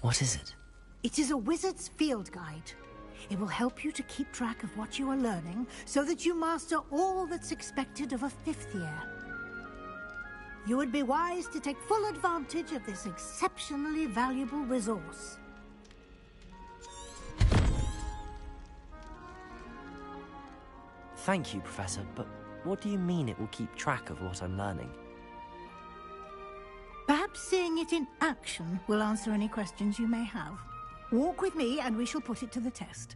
What is it? It is a wizard's field guide. It will help you to keep track of what you are learning so that you master all that's expected of a 5th year. You would be wise to take full advantage of this exceptionally valuable resource. Thank you, Professor, but what do you mean it will keep track of what I'm learning? Perhaps seeing it in action will answer any questions you may have. Walk with me and we shall put it to the test.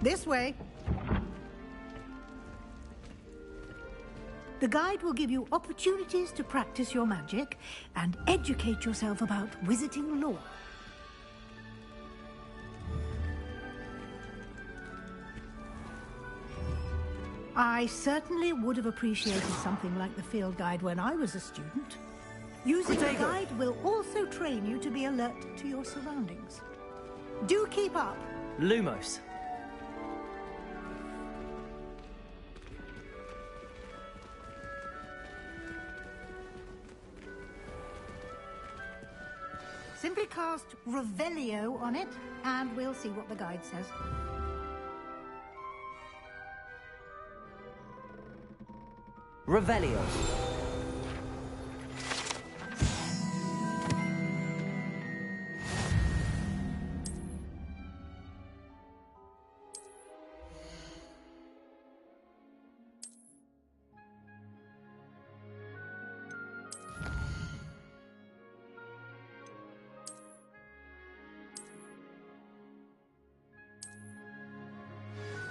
This way. The guide will give you opportunities to practice your magic and educate yourself about wizarding lore. I certainly would have appreciated something like the field guide when I was a student. Using the guide will also train you to be alert to your surroundings. Do keep up. Lumos. Simply cast Revelio on it, and we'll see what the guide says. Revelio.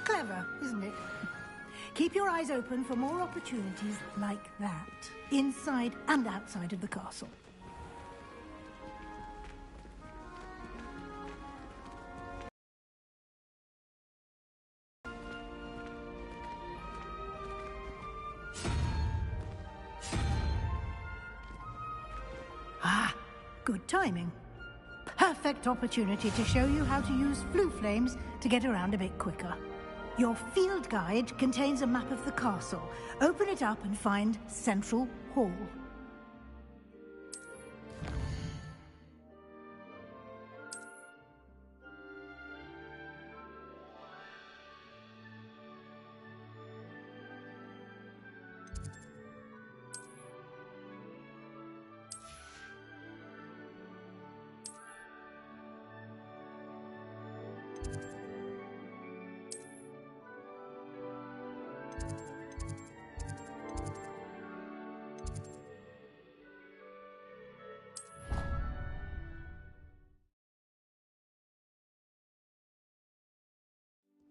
Clever, isn't it? Keep your eyes open for more opportunities like that, inside and outside of the castle. Ah, good timing. Perfect opportunity to show you how to use flue flames to get around a bit quicker. Your field guide contains a map of the castle. Open it up and find Central Hall.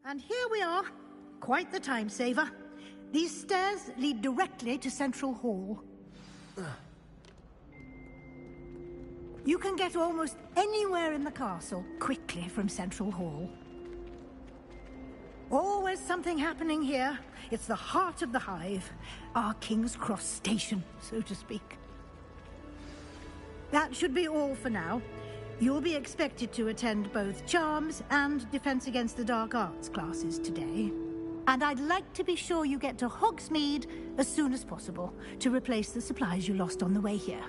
And here we are. Quite the time saver. These stairs lead directly to Central Hall. You can get almost anywhere in the castle quickly from Central Hall. Always something happening here. It's the heart of the hive. Our King's Cross station, so to speak. That should be all for now. You'll be expected to attend both Charms and Defense Against the Dark Arts classes today. And I'd like to be sure you get to Hogsmeade as soon as possible to replace the supplies you lost on the way here.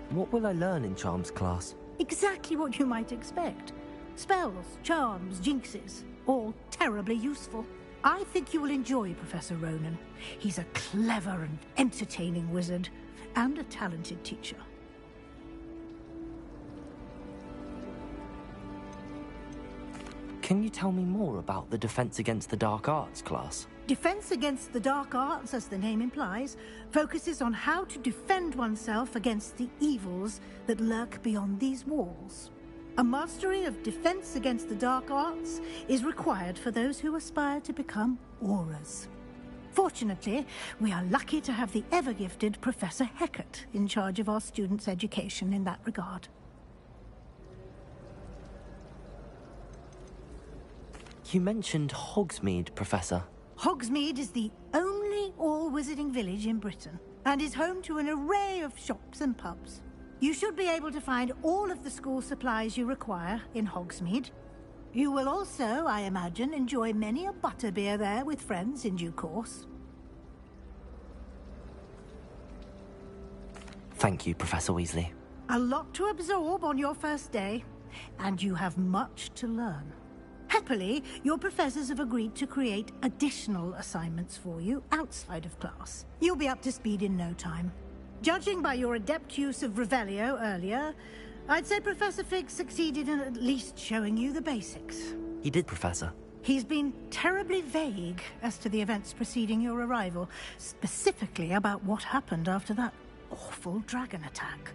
What will I learn in Charms class? Exactly what you might expect. Spells, charms, jinxes, all terribly useful. I think you will enjoy Professor Ronan. He's a clever and entertaining wizard, and a talented teacher. Can you tell me more about the Defense Against the Dark Arts class? Defense Against the Dark Arts, as the name implies, focuses on how to defend oneself against the evils that lurk beyond these walls. A mastery of Defense Against the Dark Arts is required for those who aspire to become Auras. Fortunately, we are lucky to have the ever-gifted Professor Hecat in charge of our students' education in that regard. You mentioned Hogsmeade, Professor. Hogsmeade is the only all-wizarding village in Britain, and is home to an array of shops and pubs. You should be able to find all of the school supplies you require in Hogsmeade. You will also, I imagine, enjoy many a butterbeer there with friends in due course. Thank you, Professor Weasley. A lot to absorb on your first day, and you have much to learn. Happily, your professors have agreed to create additional assignments for you outside of class. You'll be up to speed in no time. Judging by your adept use of Revelio earlier, I'd say Professor Fig succeeded in at least showing you the basics. He did, Professor. He's been terribly vague as to the events preceding your arrival, specifically about what happened after that awful dragon attack.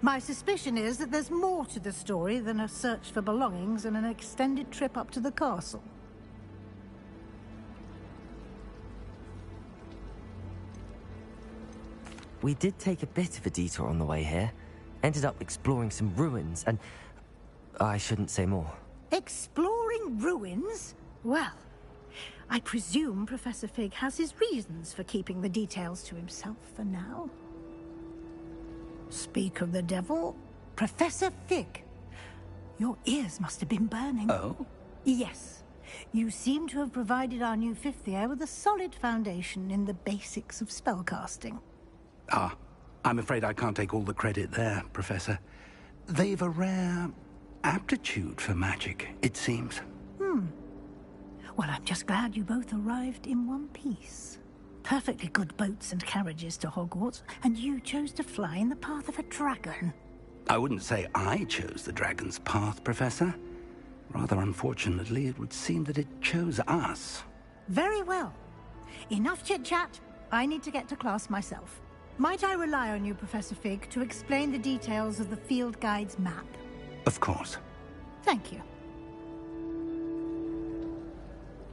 My suspicion is that there's more to the story than a search for belongings and an extended trip up to the castle. We did take a bit of a detour on the way here. Ended up exploring some ruins, and I shouldn't say more. Exploring ruins? Well, I presume Professor Fig has his reasons for keeping the details to himself for now. Speak of the devil, Professor Fig. Your ears must have been burning. Oh? Yes. You seem to have provided our new fifth year with a solid foundation in the basics of spellcasting. Ah, I'm afraid I can't take all the credit there, Professor. They've a rare aptitude for magic, it seems. Well, I'm just glad you both arrived in one piece. Perfectly good boats and carriages to Hogwarts, and you chose to fly in the path of a dragon. I wouldn't say I chose the dragon's path, Professor. Rather unfortunately, it would seem that it chose us. Very well. Enough chit-chat. I need to get to class myself. Might I rely on you, Professor Fig, to explain the details of the field guide's map? Of course. Thank you.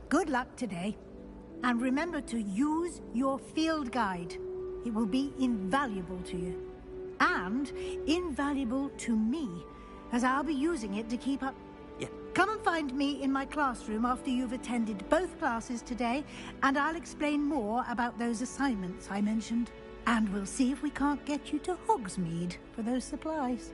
Good luck today. And remember to use your field guide. It will be invaluable to you. And invaluable to me, as I'll be using it to keep up. Yeah. Come and find me in my classroom after you've attended both classes today, and I'll explain more about those assignments I mentioned. And we'll see if we can't get you to Hogsmeade for those supplies.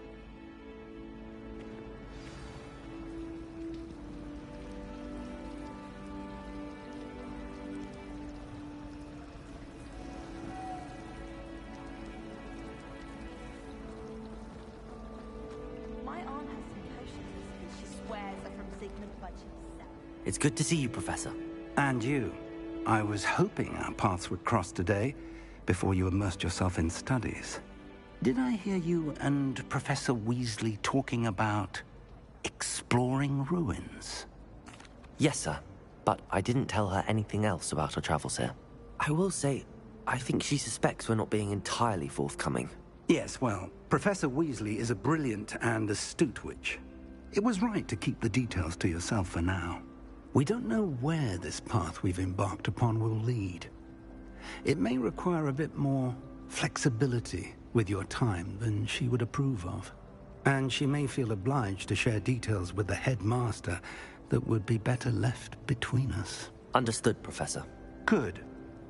My aunt has some potions and she swears they're from Sigmund Fudge himself. It's good to see you, Professor. And you. I was hoping our paths would cross today, before you immersed yourself in studies. Did I hear you and Professor Weasley talking about exploring ruins? Yes, sir. But I didn't tell her anything else about our travels here. I will say, I think she suspects we're not being entirely forthcoming. Yes, well, Professor Weasley is a brilliant and astute witch. It was right to keep the details to yourself for now. We don't know where this path we've embarked upon will lead. It may require a bit more flexibility with your time than she would approve of. And she may feel obliged to share details with the headmaster that would be better left between us. Understood, Professor. Good.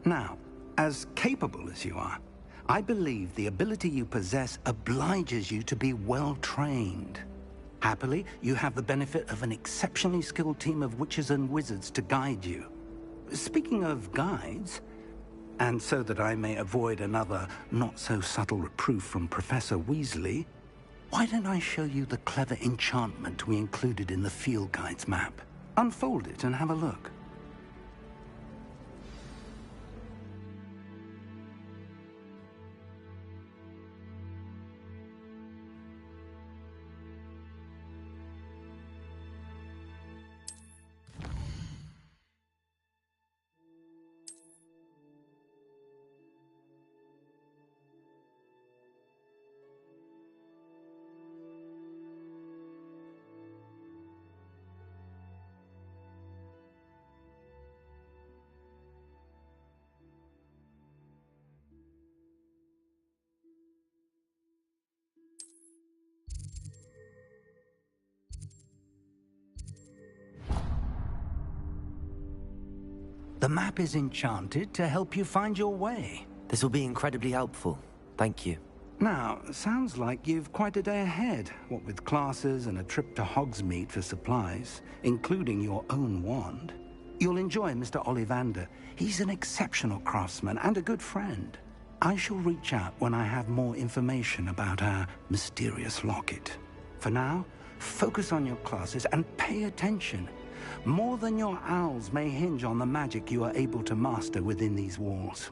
Now, as capable as you are, I believe the ability you possess obliges you to be well-trained. Happily, you have the benefit of an exceptionally skilled team of witches and wizards to guide you. Speaking of guides, and so that I may avoid another not-so-subtle reproof from Professor Weasley, why don't I show you the clever enchantment we included in the field guide's map? Unfold it and have a look. The map is enchanted to help you find your way. This will be incredibly helpful. Thank you. Now, sounds like you've quite a day ahead, what with classes and a trip to Hogsmeade for supplies, including your own wand. You'll enjoy Mr. Ollivander. He's an exceptional craftsman and a good friend. I shall reach out when I have more information about our mysterious locket. For now, focus on your classes and pay attention. More than your owls may hinge on the magic you are able to master within these walls.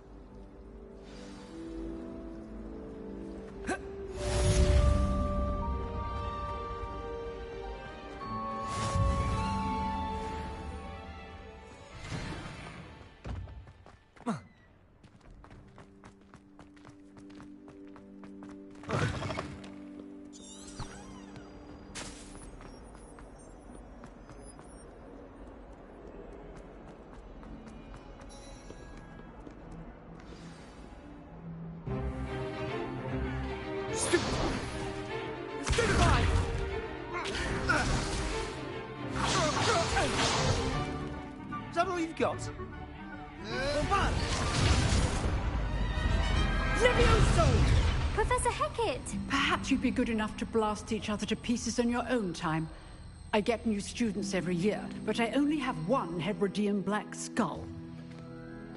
Is that all you've got? Levioso! Professor Hecat! Perhaps you'd be good enough to blast each other to pieces in your own time. I get new students every year, but I only have one Hebridean black skull.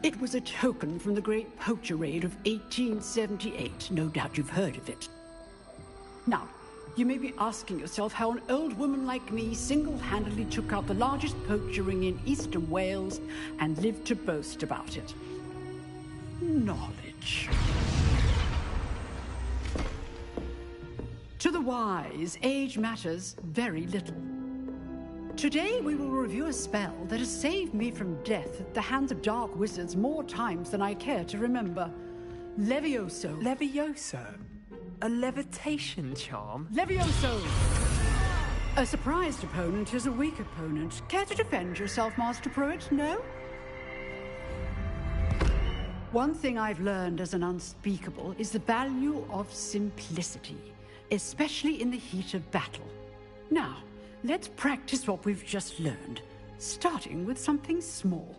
It was a token from the Great Poacher Raid of 1878. No doubt you've heard of it. Now, you may be asking yourself how an old woman like me single-handedly took out the largest poacher ring in eastern Wales and lived to boast about it. Knowledge. To the wise, age matters very little. Today we will review a spell that has saved me from death at the hands of dark wizards more times than I care to remember. Levioso. Levioso? A levitation charm? Levioso! A surprised opponent is a weak opponent. Care to defend yourself, Master Pruitt? No? One thing I've learned as an unspeakable is the value of simplicity, especially in the heat of battle. Now, let's practice what we've just learned, starting with something small.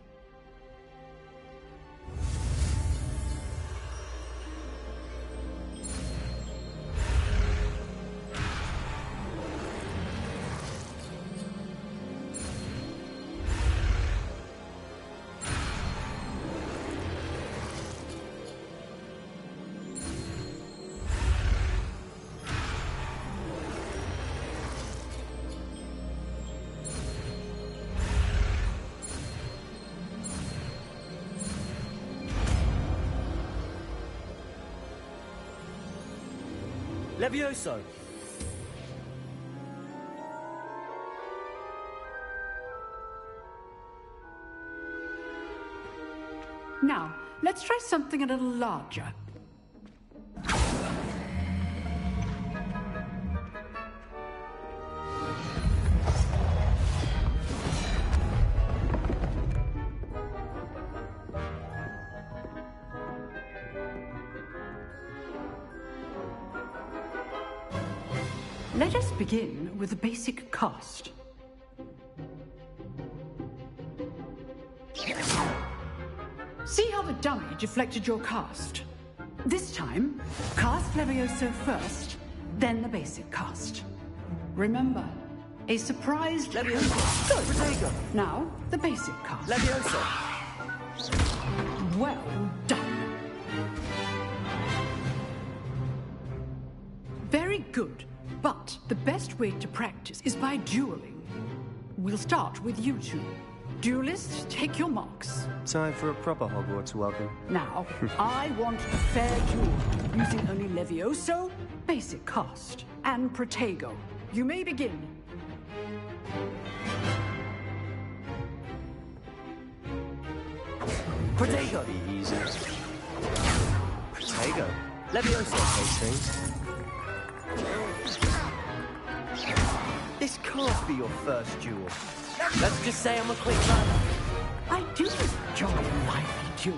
Levioso! Now, let's try something a little larger. Let us begin with the basic cast. See how the dummy deflected your cast? This time, cast Levioso first, then the basic cast. Remember, a surprised Levioso! Good. Protego! Now, the basic cast. Levioso! Well done. Very good. But the best way to practice is by dueling. We'll start with you two. Duelists, take your marks. Time for a proper Hogwarts welcome. Now, I want a fair duel, using only Levioso, basic cast, and Protego. You may begin. Protego! Easy. Protego. Levioso takes things. This can't be your first duel. Let's just say I'm a quick learner. I do enjoy a lively duel.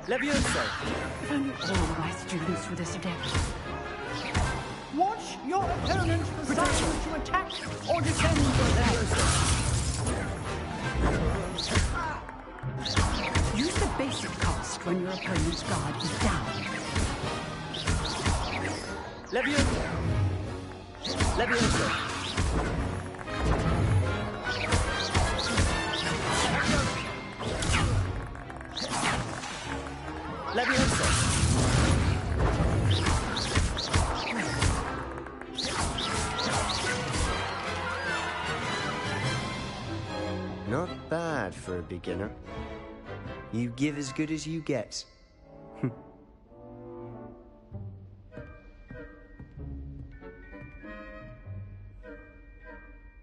Levioso! If only all my students were this adept. Watch your opponent decide to attack or defend yourself. Use the basic cast when your opponent's guard is down. Levioso! Levioso! Levioso! Not bad for a beginner. You give as good as you get.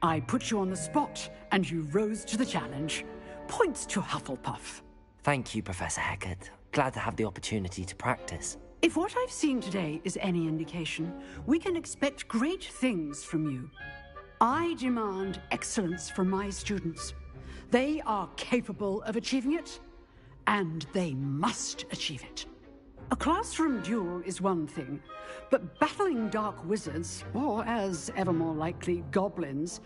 I put you on the spot, and you rose to the challenge. Points to Hufflepuff. Thank you, Professor Hecat. Glad to have the opportunity to practice. If what I've seen today is any indication, we can expect great things from you. I demand excellence from my students. They are capable of achieving it, and they must achieve it. A classroom duel is one thing, but battling dark wizards, or as ever more likely, goblins,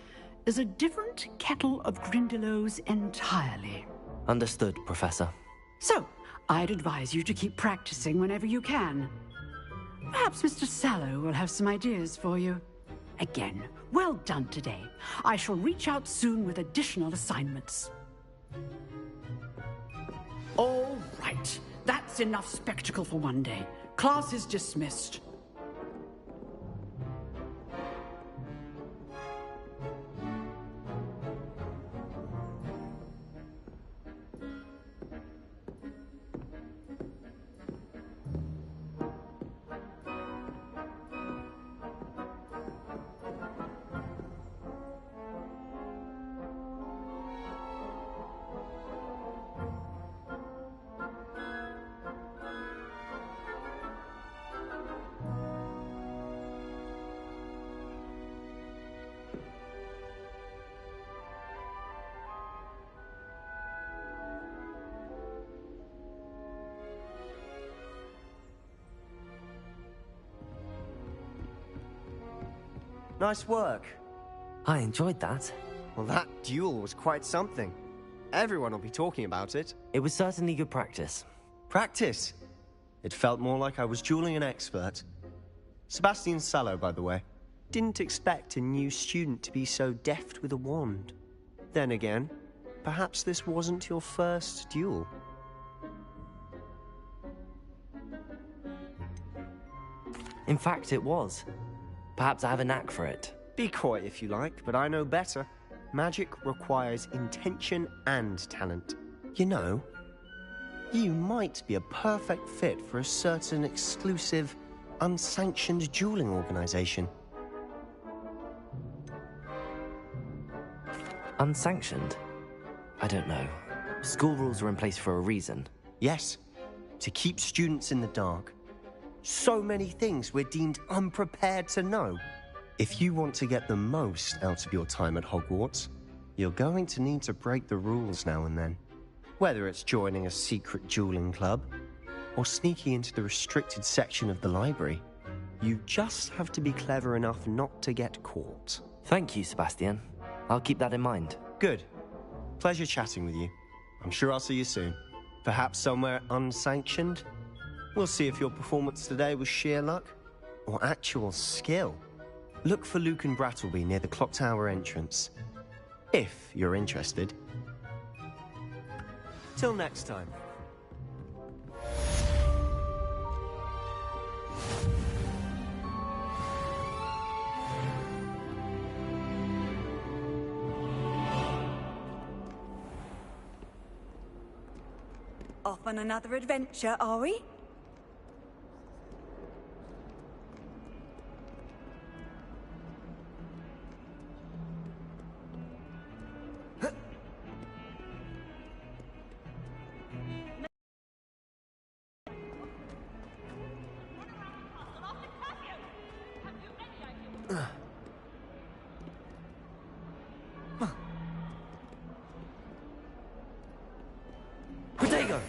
is a different kettle of Grindylows entirely. Understood, Professor. So, I'd advise you to keep practicing whenever you can. Perhaps Mr. Sallow will have some ideas for you. Again, well done today. I shall reach out soon with additional assignments. All right. That's enough spectacle for one day. Class is dismissed. Nice work. I enjoyed that. Well, that duel was quite something. Everyone will be talking about it. It was certainly good practice. Practice? It felt more like I was dueling an expert. Sebastian Sallow, by the way. Didn't expect a new student to be so deft with a wand. Then again, perhaps this wasn't your first duel. In fact, it was. Perhaps I have a knack for it. Be coy if you like, but I know better. Magic requires intention and talent. You know, you might be a perfect fit for a certain exclusive, unsanctioned dueling organization. Unsanctioned? I don't know. School rules are in place for a reason. Yes, to keep students in the dark. So many things we're deemed unprepared to know. If you want to get the most out of your time at Hogwarts, you're going to need to break the rules now and then. Whether it's joining a secret dueling club, or sneaking into the restricted section of the library, you just have to be clever enough not to get caught. Thank you, Sebastian. I'll keep that in mind. Good. Pleasure chatting with you. I'm sure I'll see you soon. Perhaps somewhere unsanctioned? We'll see if your performance today was sheer luck or actual skill. Look for Luke and Brattleby near the clock tower entrance, if you're interested. Till next time. Off on another adventure, are we? Protego!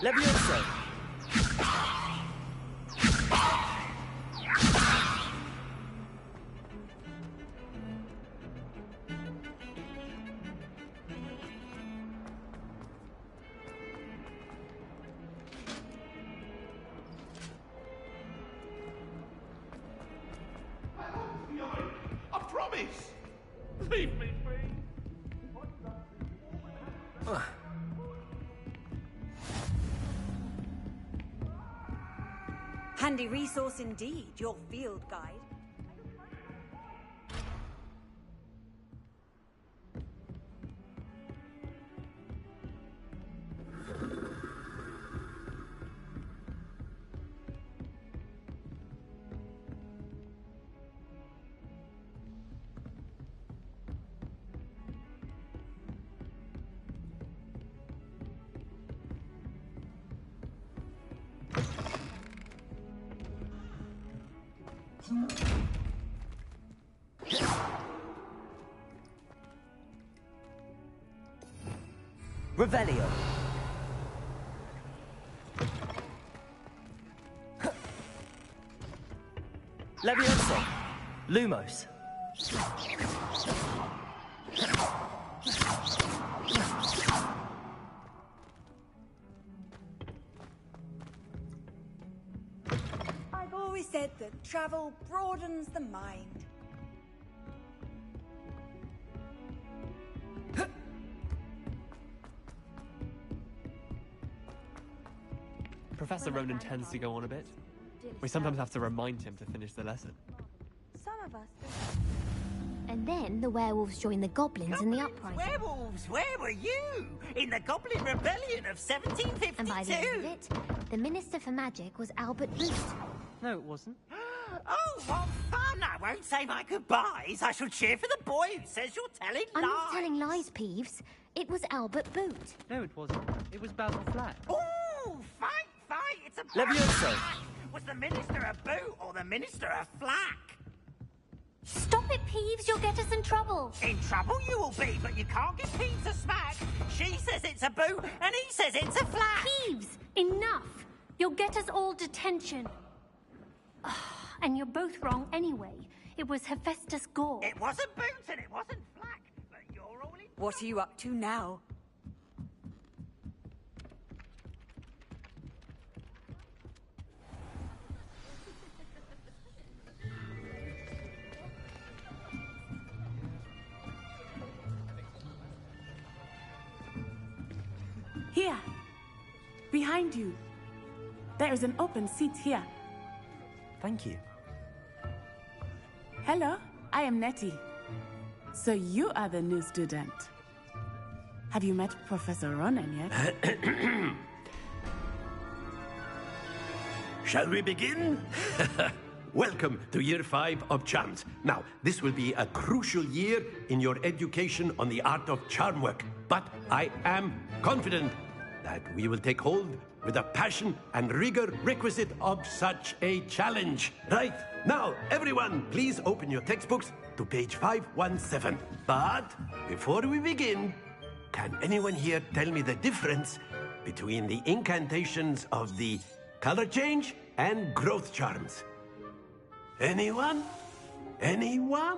Levioso! Leave me free! Handy resource indeed, your field guide. Revelio. Levioso. Lumos. I've always said that travel broadens the mind. Professor Ronan tends to go on a bit. We sometimes have to remind him to finish the lesson. Some of us. And then the werewolves joined the goblins in the uprising. Werewolves, where were you? In the Goblin Rebellion of 1752? And by the end of it, the Minister for Magic was Albert Booth. No, it wasn't. Oh, what fun! I won't say my goodbyes. I shall cheer for the boy who says you're telling I'm lies. not telling lies, Peeves. It was Albert Boot. No, it wasn't. It was Basil Flack. Ooh, fight! It's a Levioso. Was the Minister a boot or the Minister a flack? Stop it, Peeves. You'll get us in trouble. In trouble you will be, but you can't give Peeves a smack. She says it's a boot, and he says it's a flack. Peeves, enough. You'll get us all detention. And you're both wrong anyway. It was Hephaestus Gore. It wasn't boot and it wasn't flack, but you're all in... What are you up to now? Here, behind you. There is an open seat here. Thank you. Hello, I am Nettie. So you are the new student. Have you met Professor Ronan yet? Shall we begin? Welcome to Year 5 of Charms. Now, this will be a crucial year in your education on the art of charm work. But I am confident that we will take hold with the passion and rigor requisite of such a challenge. Right, now, everyone, please open your textbooks to page 517. But before we begin, can anyone here tell me the difference between the incantations of the color change and growth charms? Anyone? Anyone?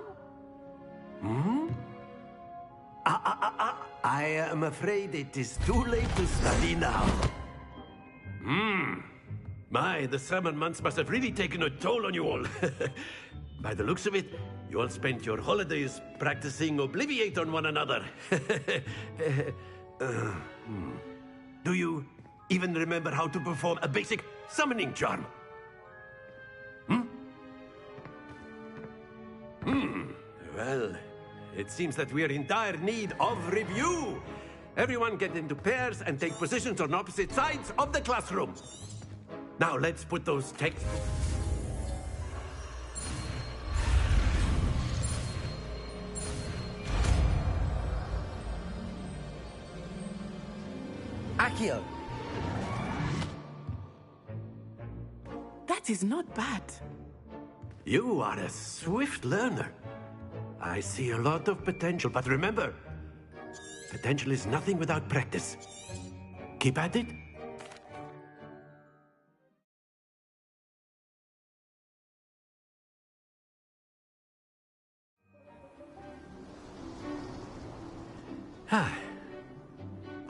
I am afraid it is too late to study now. My, the summer months must have really taken a toll on you all. By the looks of it, you all spent your holidays practicing Obliviate on one another. Do you even remember how to perform a basic summoning charm? Well, it seems that we are in dire need of review. Everyone get into pairs and take positions on opposite sides of the classroom. Now let's put those textbooks. Accio. That is not bad. You are a swift learner. I see a lot of potential, but remember, potential is nothing without practice. Keep at it.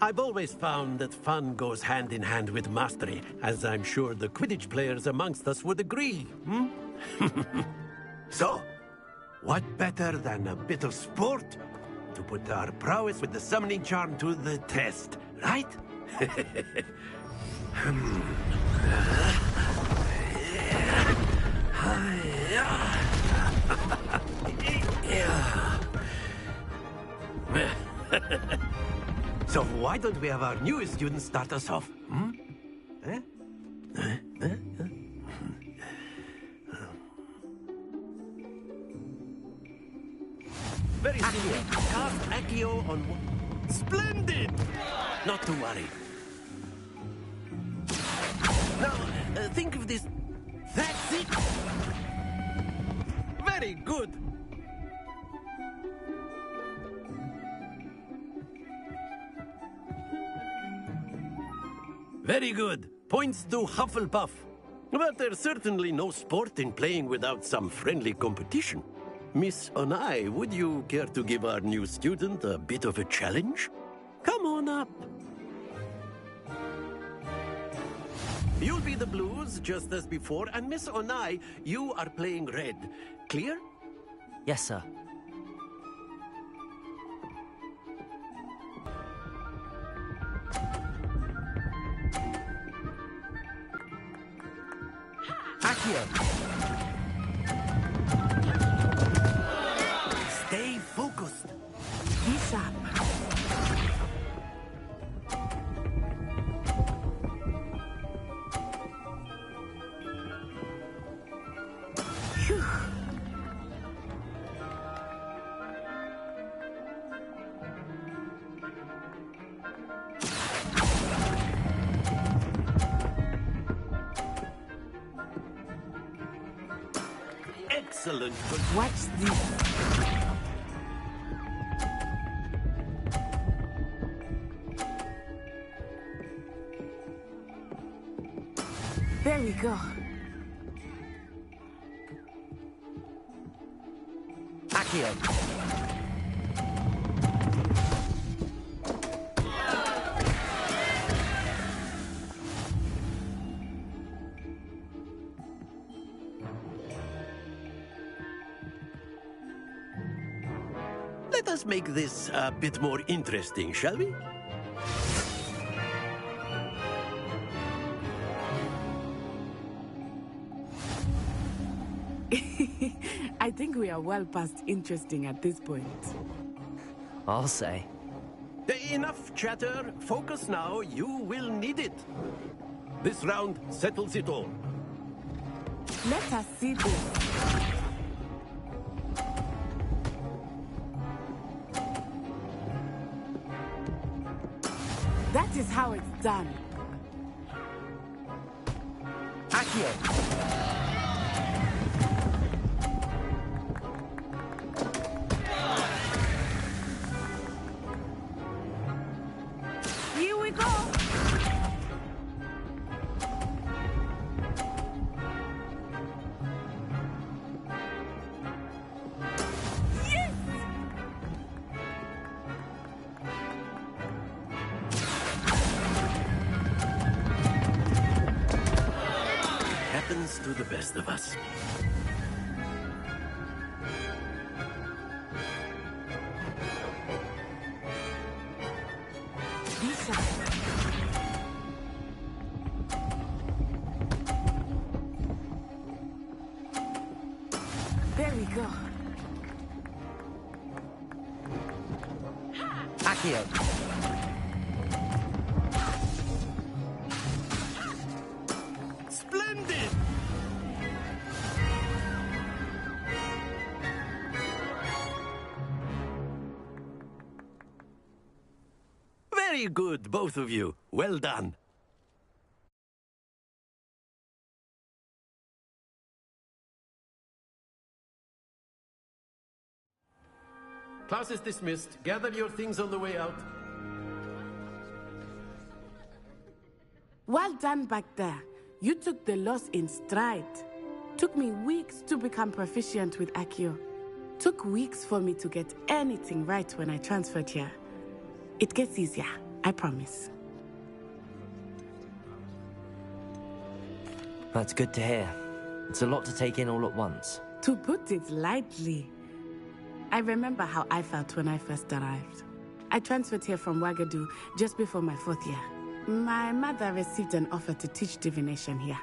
I've always found that fun goes hand in hand with mastery, as I'm sure the Quidditch players amongst us would agree. So, what better than a bit of sport to put our prowess with the summoning charm to the test, right? So why don't we have our newest student start us off? Eh? Very senior. Cast Accio on... Splendid! Not to worry. Now, think of this. That's it! Very good! Very good. Points to Hufflepuff. But there's certainly no sport in playing without some friendly competition. Miss Onai, would you care to give our new student a bit of a challenge? Come on up. You'll be the blues, just as before, and Miss Onai, you are playing red. Clear? Yes, sir. Accio. Stay focused. Be sharp. Phew. Excellent. Watch this. There we go. Accio. Let us make this a bit more interesting, shall we? I think we are well past interesting at this point. I'll say. Enough chatter. Focus now. You will need it. This round settles it all. Let us see this. That is how it's done. Accio. Here we go. Yes! Happens to the best of us. Be sharp. There we go. Accio. Splendid! Very good, both of you. Well done. Class is dismissed. Gather your things on the way out. Well done back there. You took the loss in stride. Took me weeks to become proficient with Accio. Took weeks for me to get anything right when I transferred here. It gets easier, I promise. That's good to hear. It's a lot to take in all at once. To put it lightly, I remember how I felt when I first arrived. I transferred here from Wagadu just before my 4th year. My mother received an offer to teach divination here.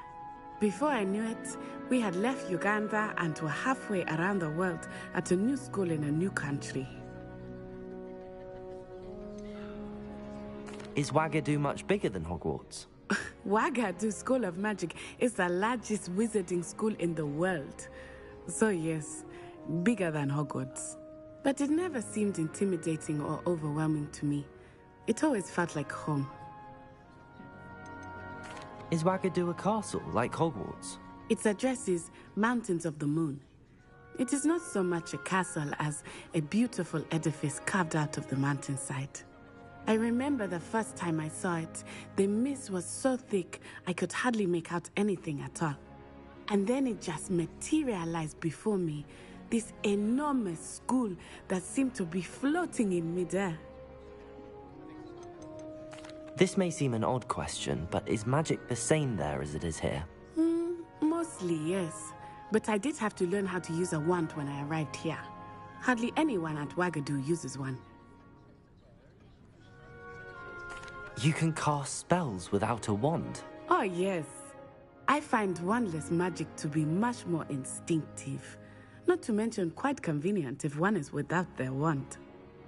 Before I knew it, we had left Uganda and were halfway around the world at a new school in a new country. Is Wagadu much bigger than Hogwarts? Wagadu School of Magic is the largest wizarding school in the world. So yes, bigger than Hogwarts. But it never seemed intimidating or overwhelming to me. It always felt like home. Is Wagadu a castle, like Hogwarts? Its address is Mountains of the Moon. It is not so much a castle as a beautiful edifice carved out of the mountainside. I remember the first time I saw it, the mist was so thick I could hardly make out anything at all. And then it just materialized before me, this enormous school that seemed to be floating in midair. This may seem an odd question, but is magic the same there as it is here? Mostly, yes. But I did have to learn how to use a wand when I arrived here. Hardly anyone at Wagadu uses one. You can cast spells without a wand? Oh, yes. I find wandless magic to be much more instinctive. Not to mention quite convenient if one is without their wand.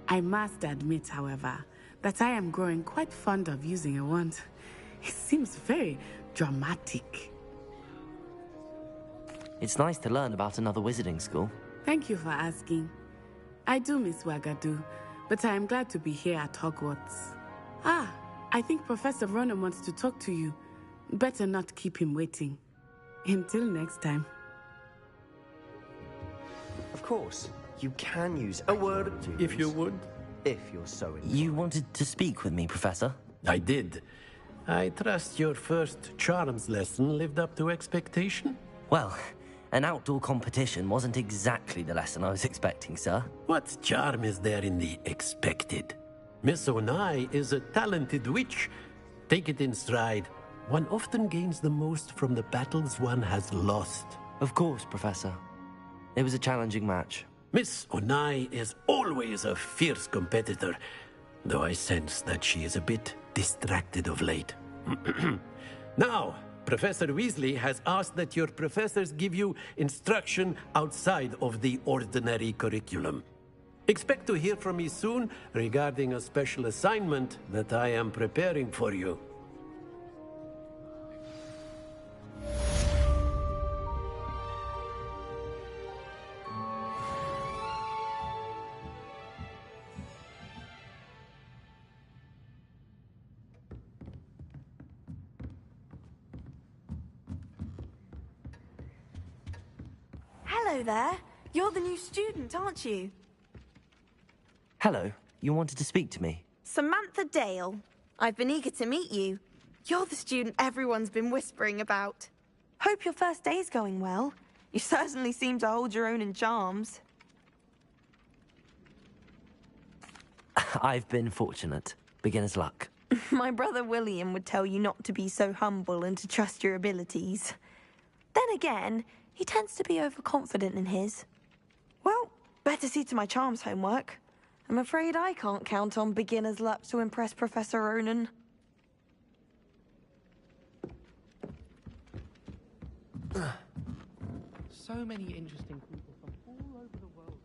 I must admit, however, that I am growing quite fond of using a wand. It seems very dramatic. It's nice to learn about another wizarding school. Thank you for asking. I do miss Wagadu, but I am glad to be here at Hogwarts. Ah, I think Professor Ronan wants to talk to you. Better not keep him waiting. Until next time. Of course, you can use a word If you would. if you're so inclined. You wanted to speak with me, Professor? I did. I trust your first charms lesson lived up to expectation? Well, an outdoor competition wasn't exactly the lesson I was expecting, sir. What charm is there in the expected? Miss Onai is a talented witch. Take it in stride. One often gains the most from the battles one has lost. Of course, Professor. It was a challenging match. Miss Onai is always a fierce competitor, though I sense that she is a bit distracted of late. Now, Professor Weasley has asked that your professors give you instruction outside of the ordinary curriculum. Expect to hear from me soon regarding a special assignment that I am preparing for you. Hello there. You're the new student, aren't you? Hello, you wanted to speak to me? Samantha Dale. I've been eager to meet you. You're the student everyone's been whispering about. Hope your first day's going well. You certainly seem to hold your own in charms. I've been fortunate. Beginner's luck. My brother William would tell you not to be so humble and to trust your abilities. Then again, he tends to be overconfident in his. Well, better see to my charms homework. I'm afraid I can't count on beginner's luck to impress Professor Ronan. So many interesting people from all over the world.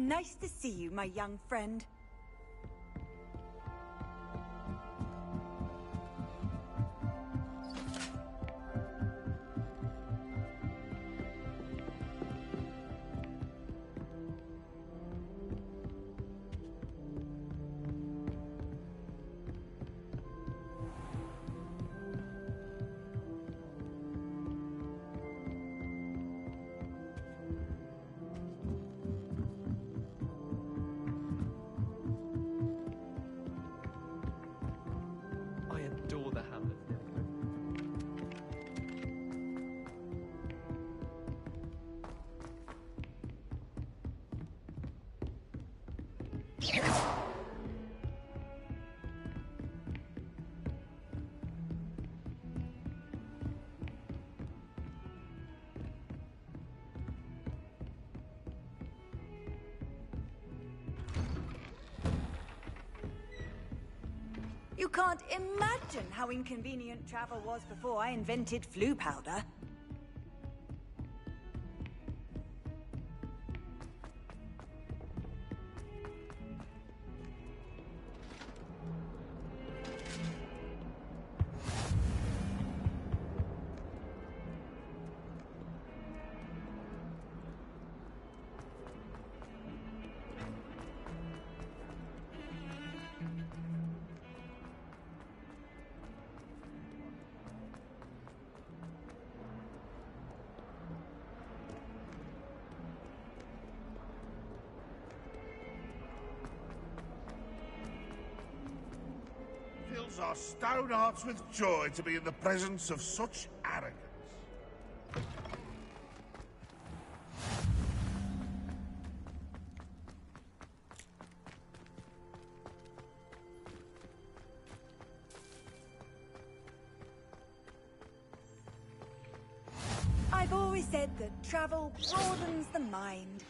Nice to see you, my young friend. I adore the Hamlet. You can't imagine how inconvenient travel was before I invented flu powder. Fills our stout hearts with joy to be in the presence of such arrogance. I've always said that travel broadens the mind.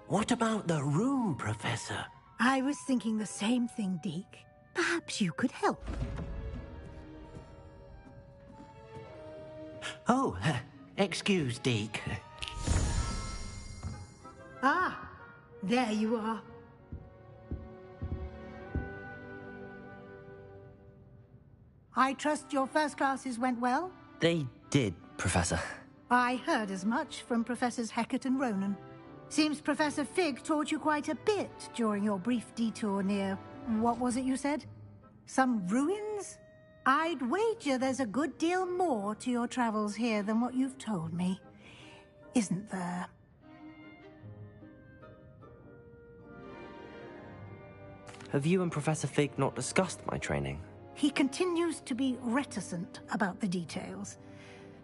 What about the room, Professor? I was thinking the same thing, Deke. Perhaps you could help. Oh, excuse, Deke. Ah, there you are. I trust your first classes went well? They did, Professor. I heard as much from Professors Hecat and Ronan. Seems Professor Fig taught you quite a bit during your brief detour near... what was it you said? Some ruins? I'd wager there's a good deal more to your travels here than what you've told me. Isn't there? Have you and Professor Fig not discussed my training? He continues to be reticent about the details,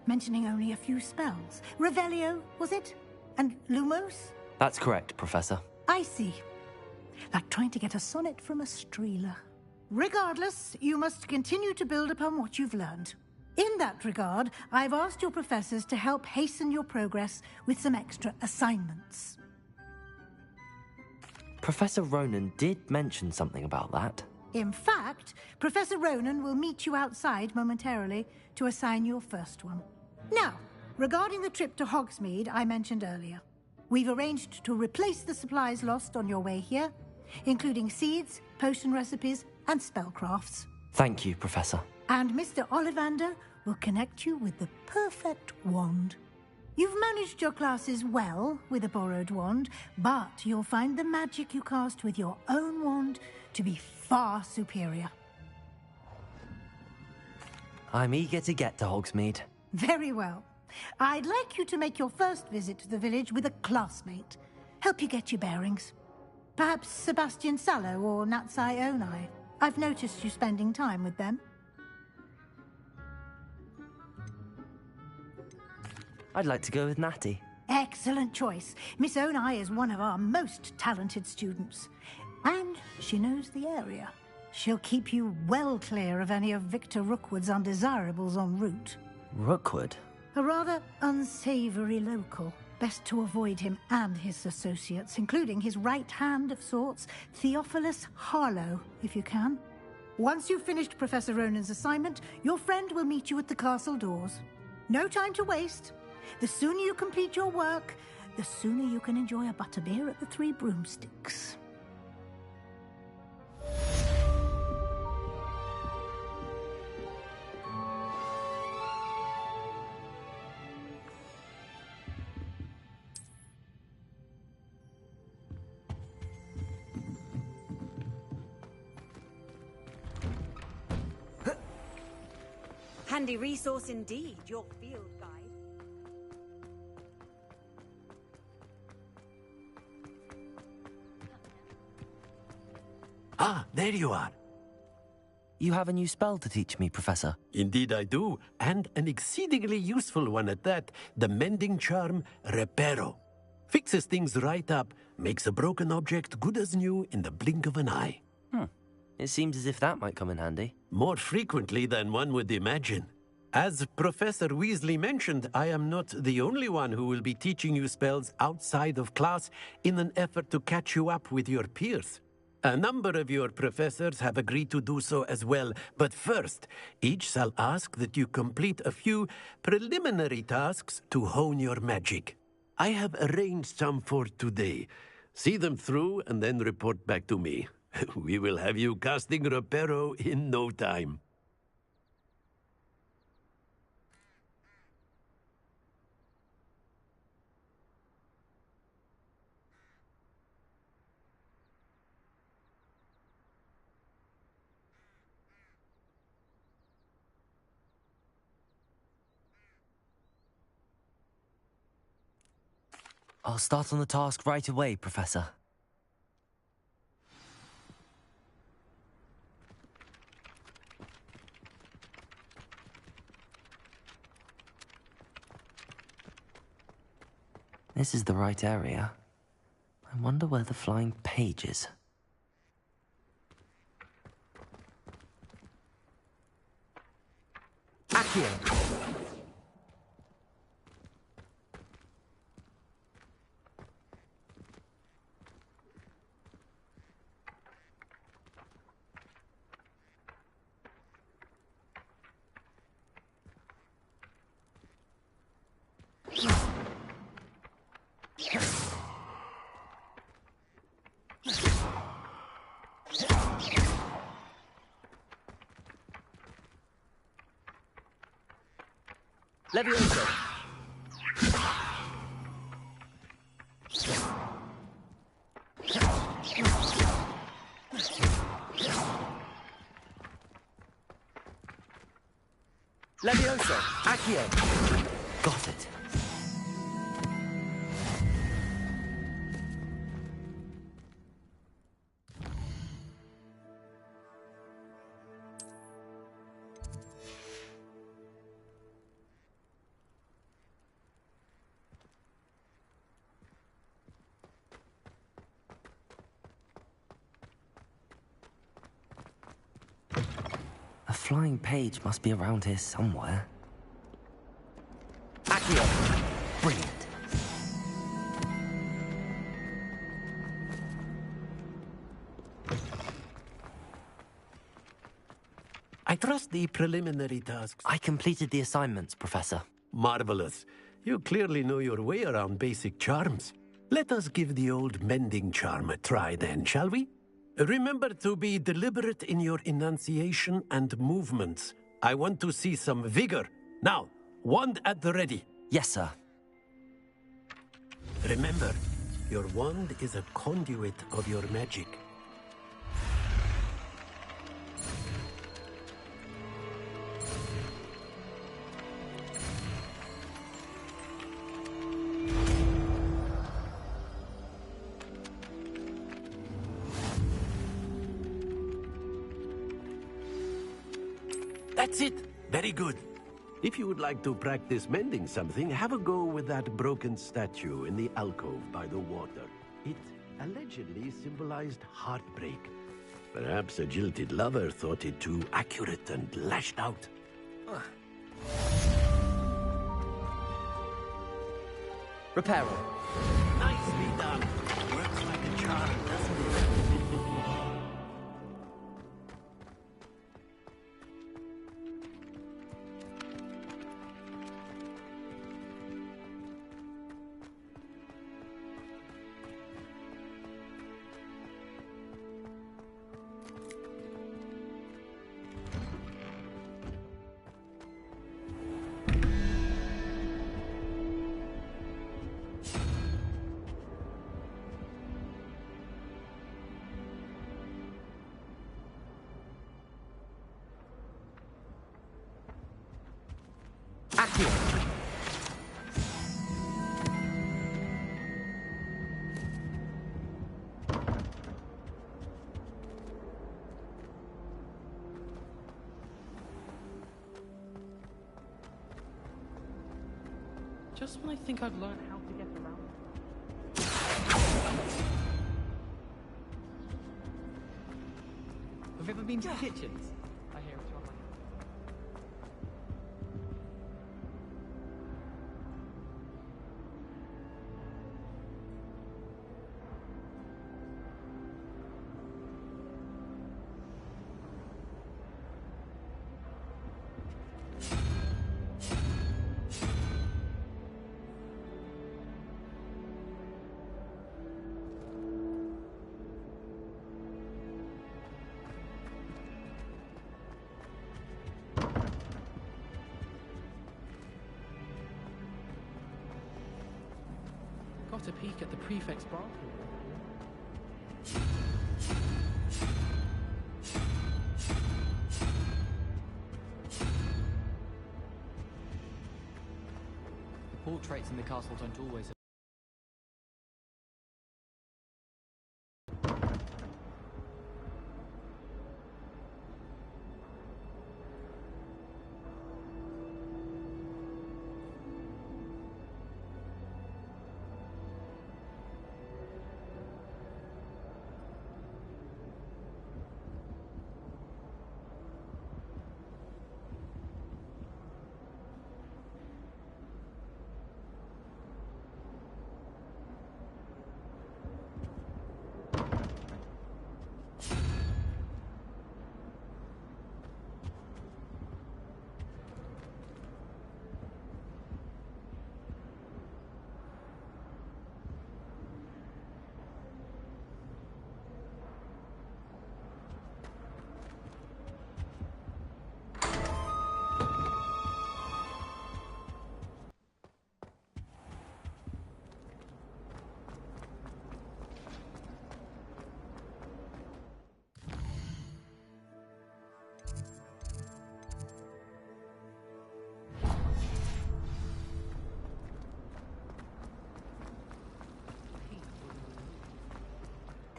mentioning only a few spells. Revelio, was it? And Lumos? That's correct, Professor. I see. Like trying to get a sonnet from a streeler. Regardless, you must continue to build upon what you've learned. In that regard, I've asked your professors to help hasten your progress with some extra assignments. Professor Ronan did mention something about that. In fact, Professor Ronan will meet you outside momentarily to assign your first one. Now, regarding the trip to Hogsmeade I mentioned earlier, we've arranged to replace the supplies lost on your way here, including seeds, potion recipes, and spellcrafts. Thank you, Professor. And Mr. Ollivander will connect you with the perfect wand. You've managed your classes well with a borrowed wand, but you'll find the magic you cast with your own wand to be far superior. I'm eager to get to Hogsmeade. Very well. I'd like you to make your first visit to the village with a classmate. Help you get your bearings. Perhaps Sebastian Sallow or Natsai Onai. I've noticed you spending time with them. I'd like to go with Natty. Excellent choice. Miss Onai is one of our most talented students. And she knows the area. She'll keep you well clear of any of Victor Rookwood's undesirables en route. Rookwood? A rather unsavory local. Best to avoid him and his associates, including his right hand of sorts, Theophilus Harlow, if you can. Once you've finished Professor Ronan's assignment, your friend will meet you at the castle doors. No time to waste. The sooner you complete your work, the sooner you can enjoy a butterbeer at the Three Broomsticks. Handy resource indeed, your field guide. Ah, there you are. You have a new spell to teach me, Professor. Indeed I do, and an exceedingly useful one at that. The mending charm, Reparo. Fixes things right up, makes a broken object good as new in the blink of an eye. It seems as if that might come in handy. More frequently than one would imagine. As Professor Weasley mentioned, I am not the only one who will be teaching you spells outside of class in an effort to catch you up with your peers. A number of your professors have agreed to do so as well, but first, each shall ask that you complete a few preliminary tasks to hone your magic. I have arranged some for today. See them through and then report back to me. We will have you casting Reparo in no time. I'll start on the task right away, Professor. This is the right area. I wonder where the flying page is. Accio! Levioso. Levioso. Accio. Got it. A flying page must be around here somewhere. Accio! Brilliant. I trust the preliminary tasks. I completed the assignments, Professor. Marvelous. You clearly know your way around basic charms. Let us give the old mending charm a try then, shall we? Remember to be deliberate in your enunciation and movements. I want to see some vigor. Now, wand at the ready. Yes, sir. Remember, your wand is a conduit of your magic. That's it. Very good. If you would like to practice mending something, have a go with that broken statue in the alcove by the water. It allegedly symbolized heartbreak. Perhaps a jilted lover thought it too accurate and lashed out. Reparo. Nicely done. Works like a charm, doesn't it? Just when I think I've learned how to get around. Have you ever been to the kitchens? I hear it's wrong. Got a peek at the prefect's bathroom. The portraits in the castle don't always.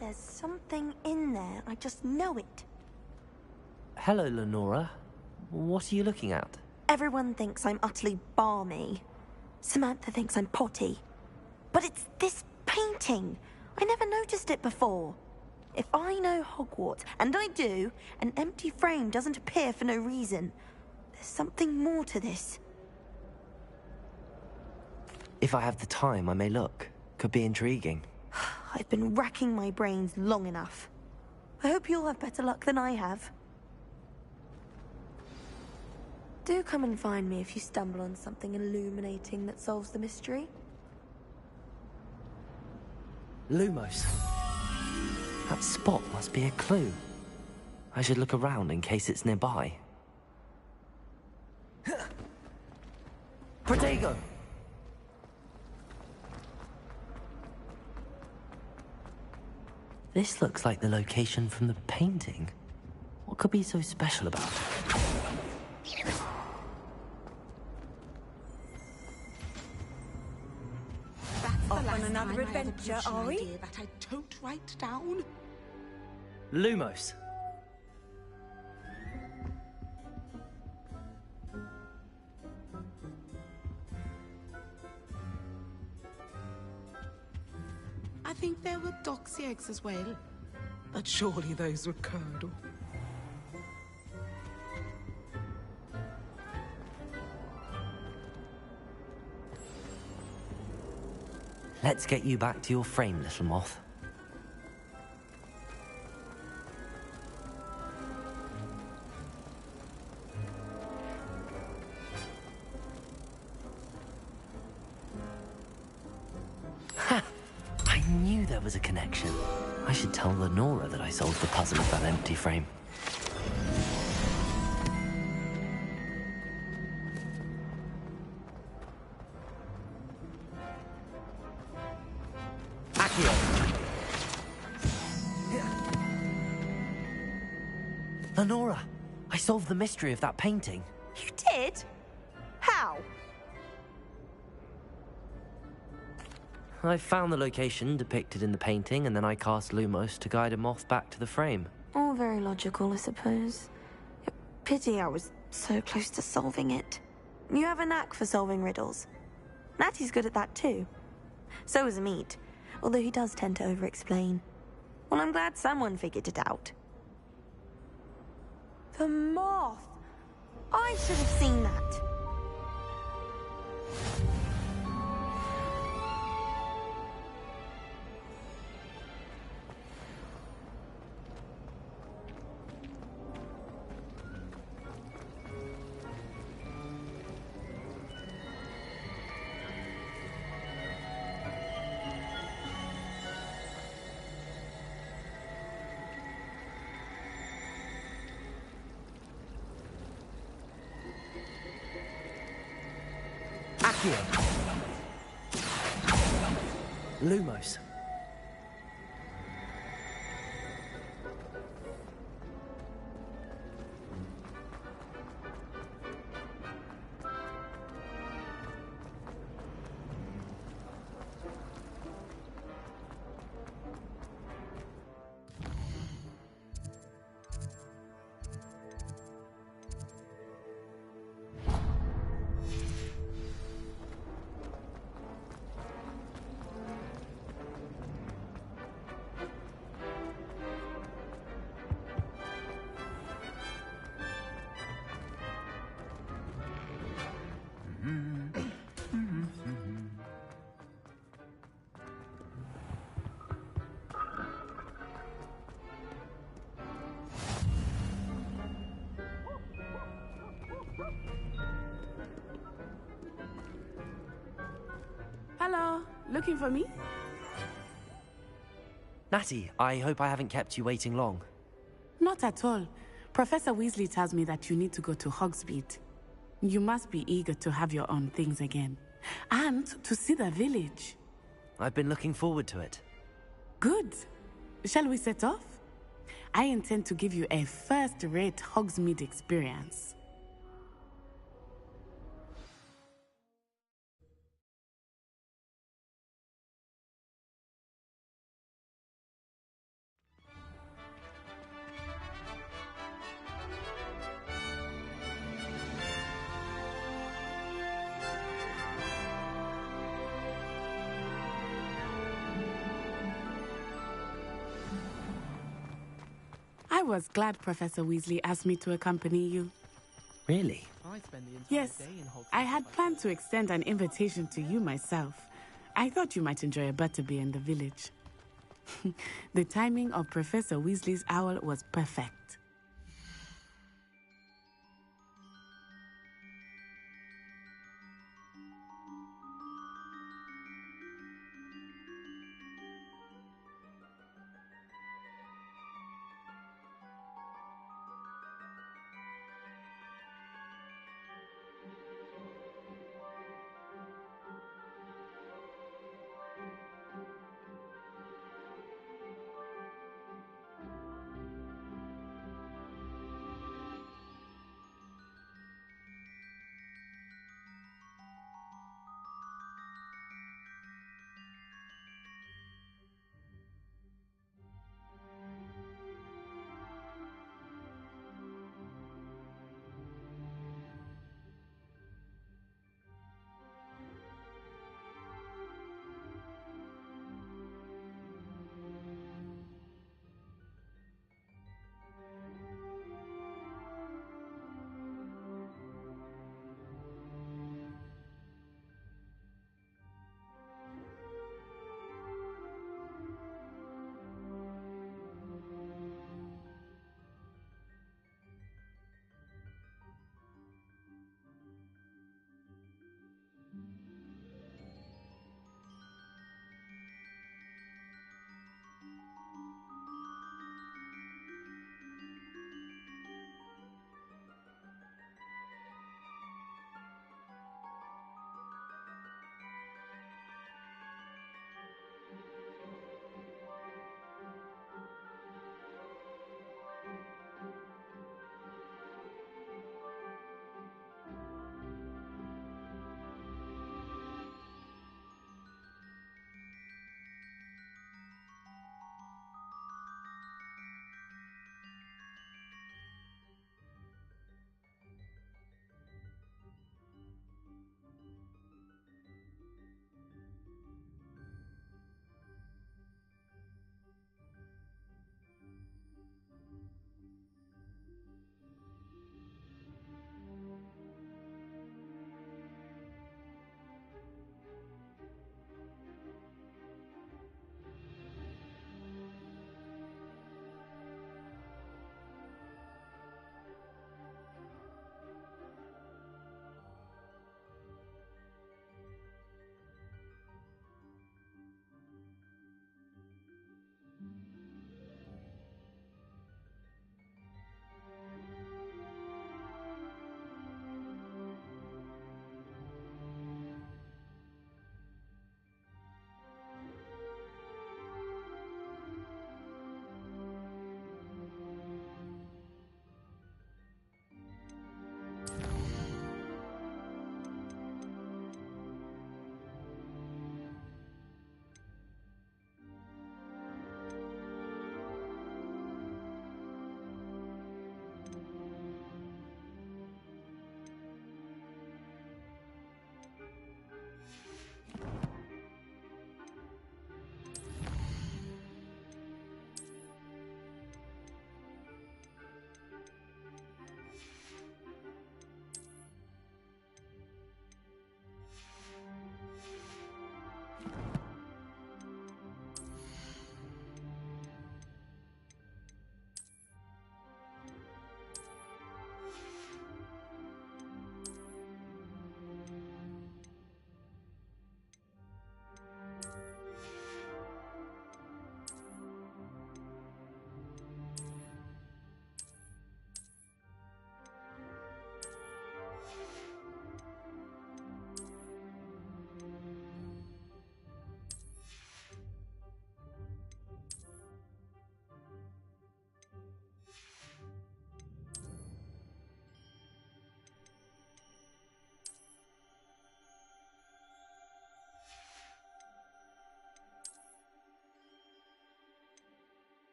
There's something in there. I just know it. Hello, Lenora. What are you looking at? Everyone thinks I'm utterly balmy. Samantha thinks I'm potty. But it's this painting. I never noticed it before. If I know Hogwarts, and I do, an empty frame doesn't appear for no reason. There's something more to this. If I have the time, I may look. Could be intriguing. I've been racking my brains long enough. I hope you'll have better luck than I have. Do come and find me if you stumble on something illuminating that solves the mystery. Lumos. That spot must be a clue. I should look around in case it's nearby. Protego! This looks like the location from the painting. What could be so special about it? Off on another adventure, are we? That I tote right down. Lumos. I think there were doxy eggs as well. But surely those would curdle. Let's get you back to your frame, little moth. Ha! I knew there was a connection. I should tell Lenora that I solved the puzzle of that empty frame. Lenora, I solved the mystery of that painting. You did? How? I found the location depicted in the painting, and then I cast Lumos to guide a moth back to the frame. All very logical, I suppose. Pity I was so close to solving it. You have a knack for solving riddles. Natty's good at that too. So is Amit, although he does tend to over-explain. Well, I'm glad someone figured it out. The moth! I should have seen that. Accio. Lumos. Hello, looking for me? Natty, I hope I haven't kept you waiting long. Not at all. Professor Weasley tells me that you need to go to Hogsmeade. You must be eager to have your own things again. And to see the village. I've been looking forward to it. Good. Shall we set off? I intend to give you a first-rate Hogsmeade experience. I was glad Professor Weasley asked me to accompany you. Really? Yes, I had planned to extend an invitation to you myself. I thought you might enjoy a butterbeer in the village. The timing of Professor Weasley's owl was perfect.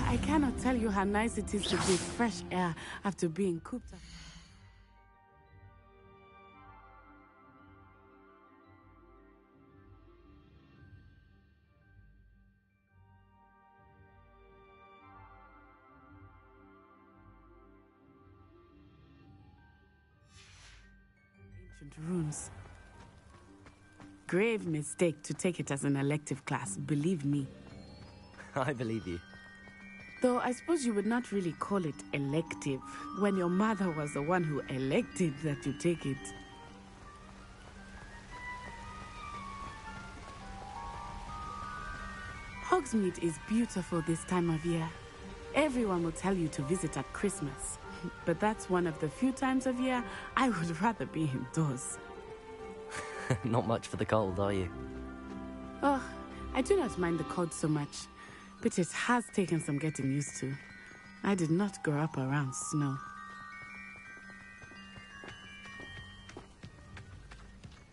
I cannot tell you how nice it is to breathe fresh air after being cooped up. Ancient runes. Grave mistake to take it as an elective class, believe me. I believe you. Though I suppose you would not really call it elective when your mother was the one who elected that you take it. Hogsmeade is beautiful this time of year. Everyone will tell you to visit at Christmas. But that's one of the few times of year I would rather be indoors. Not much for the cold, are you? Oh, I do not mind the cold so much, but it has taken some getting used to. I did not grow up around snow.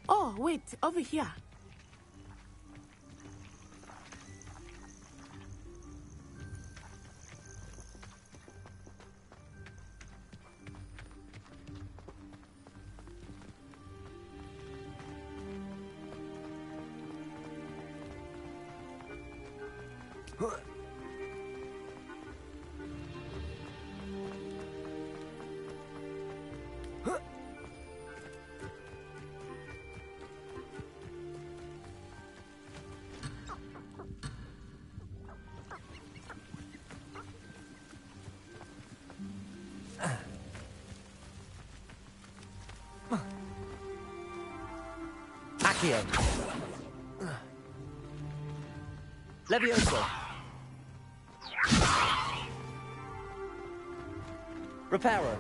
Oh, wait, over here. Accio. Levioso. Reparo.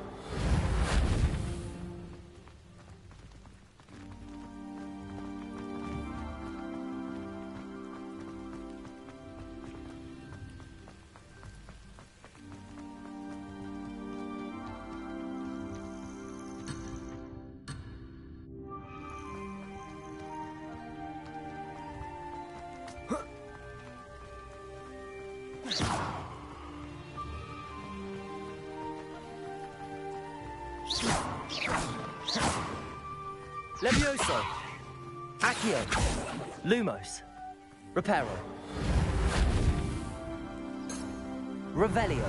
Levioso. Accio. Lumos. Reparo. Revelio.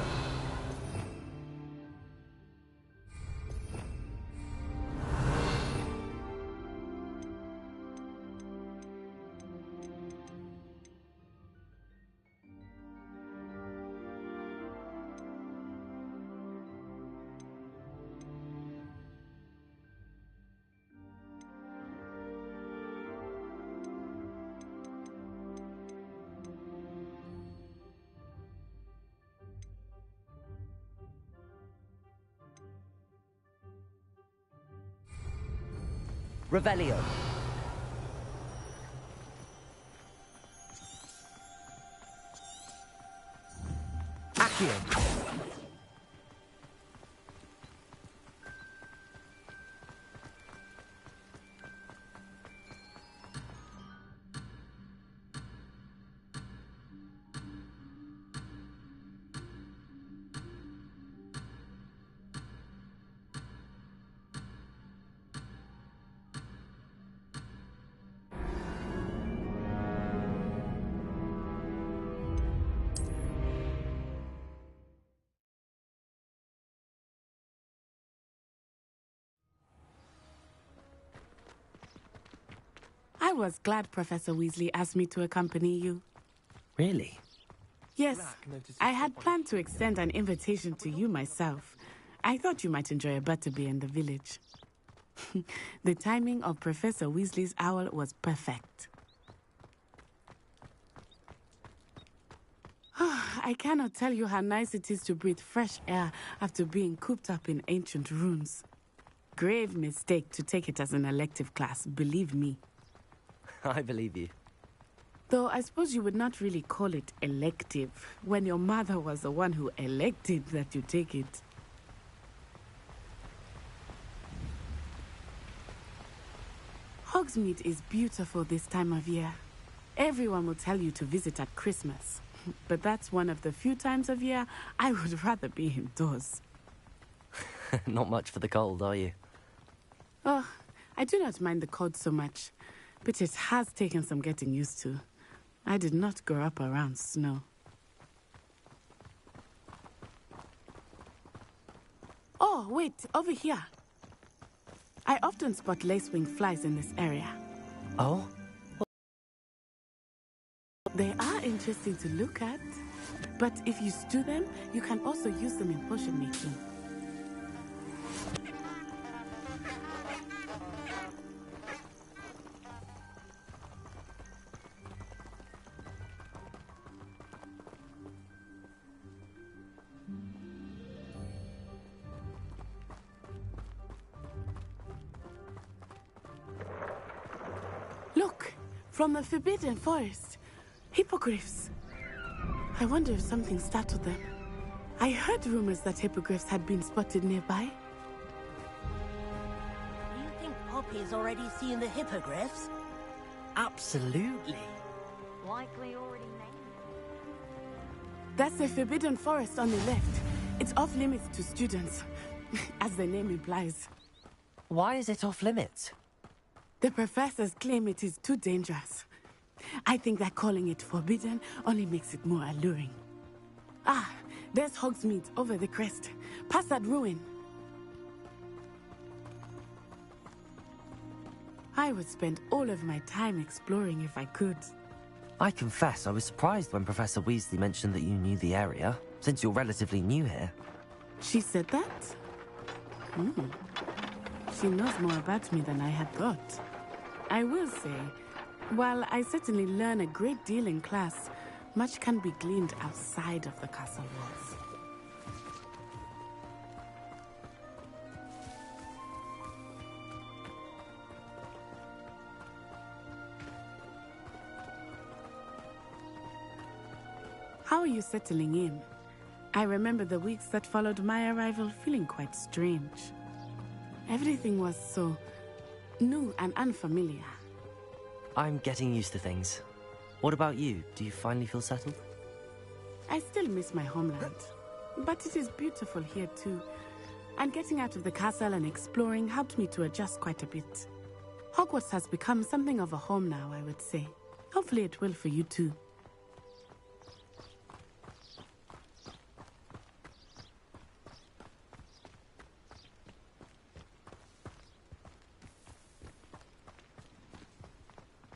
Revelio. Accio. I was glad Professor Weasley asked me to accompany you. Really? Yes, I had planned to extend an invitation to you myself. I thought you might enjoy a butterbeer in the village. The timing of Professor Weasley's owl was perfect. I cannot tell you how nice it is to breathe fresh air after being cooped up in ancient ruins. Grave mistake to take it as an elective class, believe me. I believe you. Though I suppose you would not really call it elective when your mother was the one who elected that you take it. Hogsmeade is beautiful this time of year. Everyone will tell you to visit at Christmas. but that's one of the few times of year I would rather be indoors. Not much for the cold, are you? Oh, I do not mind the cold so much, but it has taken some getting used to. I did not grow up around snow. Oh, wait, over here. I often spot lacewing flies in this area. Oh? They are interesting to look at, but if you stew them, you can also use them in potion making. Look, from the Forbidden Forest. Hippogriffs. I wonder if something startled them. I heard rumors that hippogriffs had been spotted nearby. Do you think Poppy's already seen the hippogriffs? Absolutely. Likely already named. That's the Forbidden Forest on the left. It's off limits to students, as the name implies. Why is it off limits? The professors claim it is too dangerous. I think that calling it forbidden only makes it more alluring. Ah, there's Hogsmeade over the crest. Past that ruin. I would spend all of my time exploring if I could. I confess I was surprised when Professor Weasley mentioned that you knew the area, since you're relatively new here. She said that? She knows more about me than I had thought. I will say, while I certainly learn a great deal in class, much can be gleaned outside of the castle walls. How are you settling in? I remember the weeks that followed my arrival feeling quite strange. Everything was so new and unfamiliar. I'm getting used to things. What about you? Do you finally feel settled? I still miss my homeland, but it is beautiful here too. And getting out of the castle and exploring helped me to adjust quite a bit. Hogwarts has become something of a home now, I would say. Hopefully it will for you too.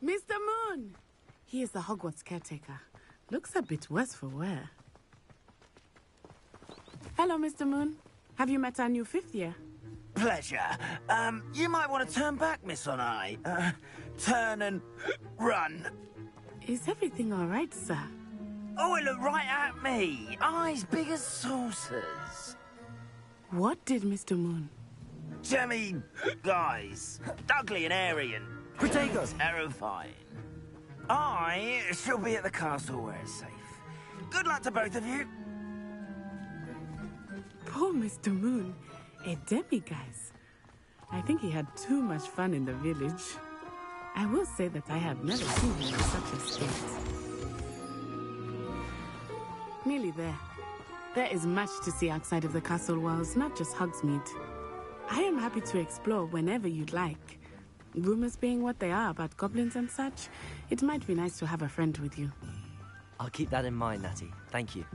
Mr. Moon! He is the Hogwarts caretaker. Looks a bit worse for wear. Hello, Mr. Moon. Have you met our new fifth year? Pleasure. You might want to turn back, Miss Onai. Turn and run. Is everything all right, sir? Oh, it looked right at me. Eyes big as saucers. What did Mr. Moon? Jemmy, guys. Ugly and airy and terrifying. I shall be at the castle where it's safe. Good luck to both of you. Poor Mr. Moon. A demiguise. I think he had too much fun in the village. I will say that I have never seen him in such a state. Nearly there. There is much to see outside of the castle walls, not just Hogsmeade. I am happy to explore whenever you'd like. Rumors being what they are about goblins and such, it might be nice to have a friend with you. I'll keep that in mind, Natty. Thank you.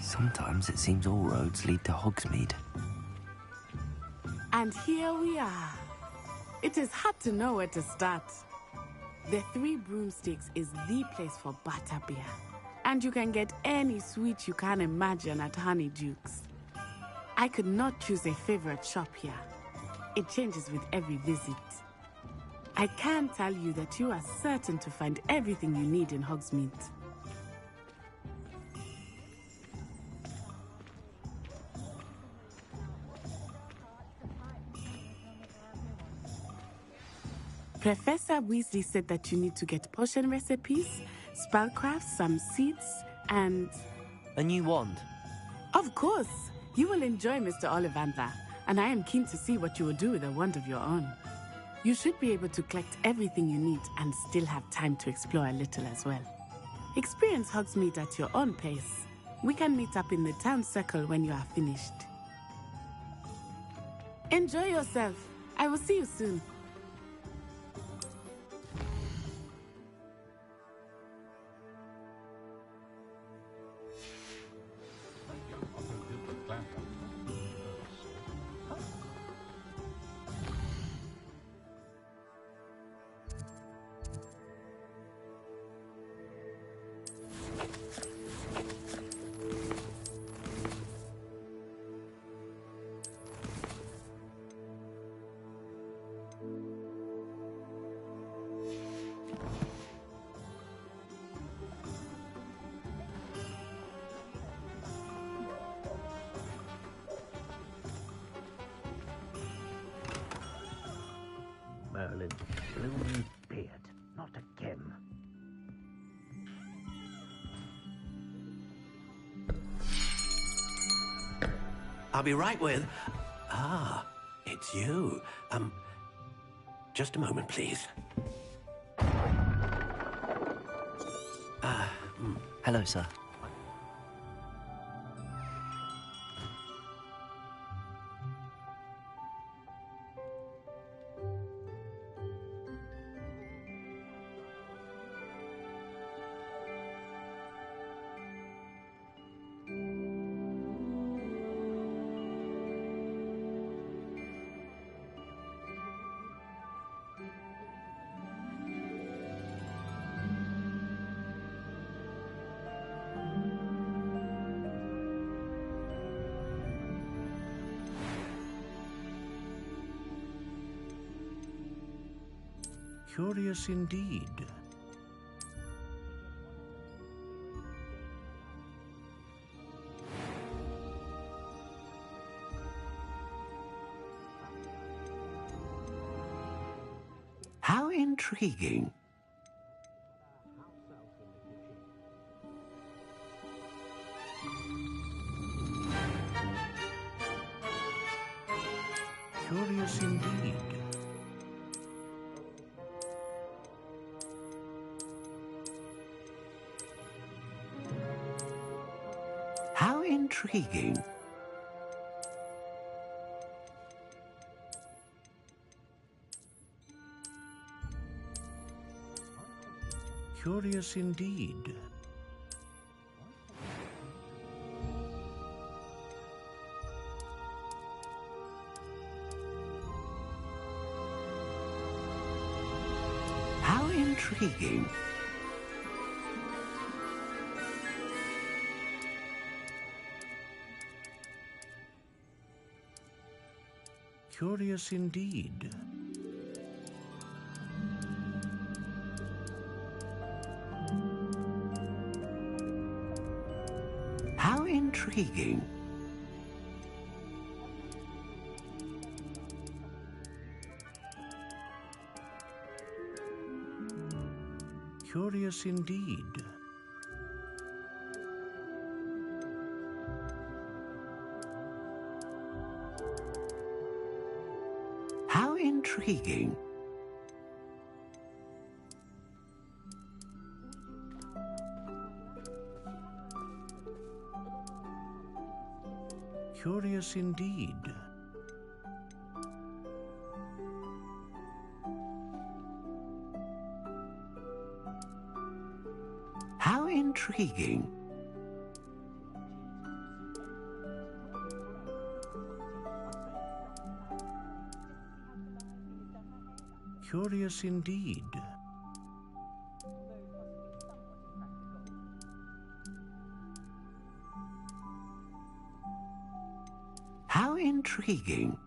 Sometimes it seems all roads lead to Hogsmeade. And here we are. It is hard to know where to start. The Three Broomsticks is the place for butterbeer. And you can get any sweet you can imagine at Honeyduke's. I could not choose a favorite shop here. It changes with every visit. I can tell you that you are certain to find everything you need in Hogsmeade. Professor Weasley said that you need to get potion recipes, spellcraft, some seeds, and... A new wand? Of course! You will enjoy Mr. Ollivander, and I am keen to see what you will do with a wand of your own. You should be able to collect everything you need and still have time to explore a little as well. Experience Hogsmeade at your own pace. We can meet up in the town circle when you are finished. Enjoy yourself. I will see you soon. Merlin, blooming beard, not again. I'll be right with... Ah, it's you. Just a moment, please. Hello, sir. Curious indeed. How intriguing. Curious indeed. How intriguing. Curious indeed. How intriguing. Curious indeed. How intriguing. Curious indeed. How intriguing. Curious indeed. How intriguing. Curious indeed. How intriguing.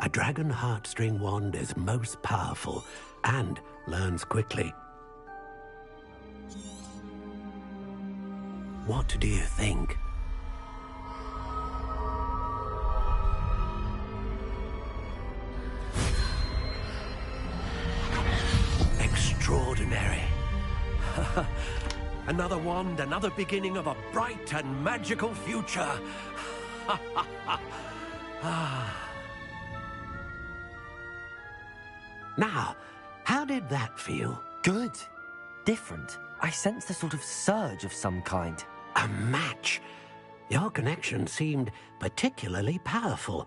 A dragon heartstring wand is most powerful and learns quickly. What do you think? Extraordinary. Another wand, another beginning of a bright and magical future. Now, how did that feel? Good. Different. I sensed a sort of surge of some kind. A match. Your connection seemed particularly powerful.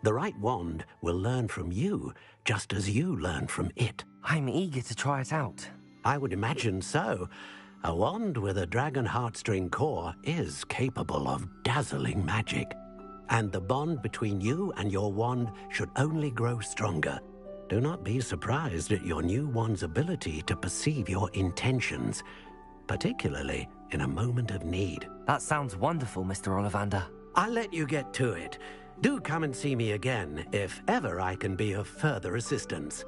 The right wand will learn from you, just as you learn from it. I'm eager to try it out. I would imagine so. A wand with a dragon heartstring core is capable of dazzling magic. And the bond between you and your wand should only grow stronger. Do not be surprised at your new wand's ability to perceive your intentions, particularly in a moment of need. That sounds wonderful, Mr. Ollivander. I'll let you get to it. Do come and see me again if ever I can be of further assistance.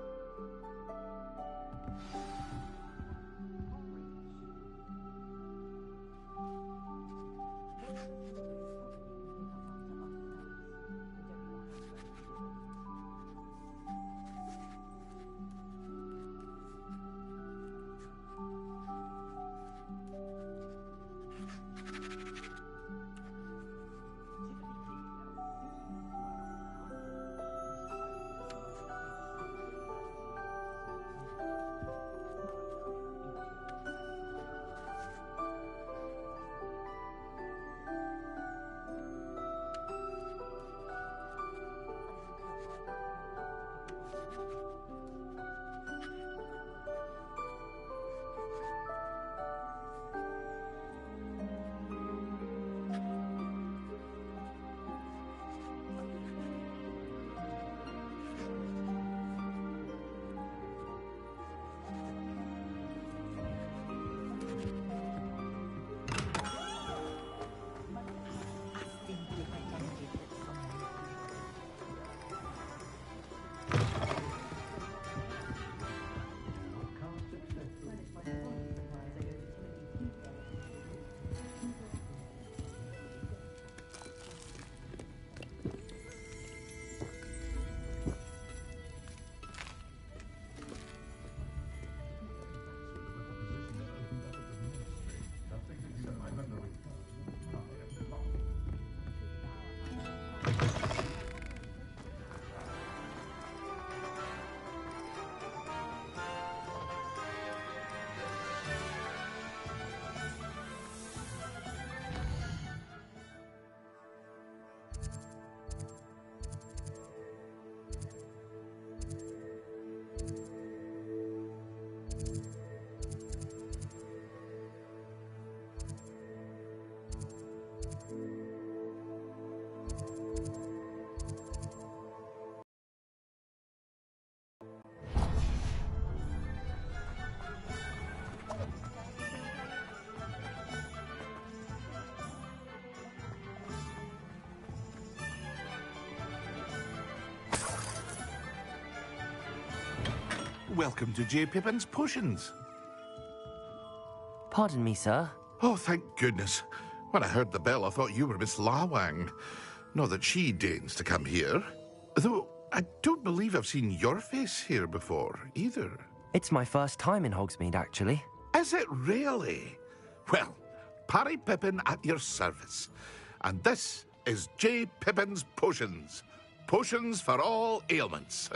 Welcome to J. Pippin's Potions. Pardon me, sir. Oh, thank goodness. When I heard the bell, I thought you were Miss Lawang. Not that she deigns to come here. Though, I don't believe I've seen your face here before, either. It's my first time in Hogsmeade, actually. Is it really? Well, Parry Pippin at your service. And this is J. Pippin's Potions. Potions for all ailments.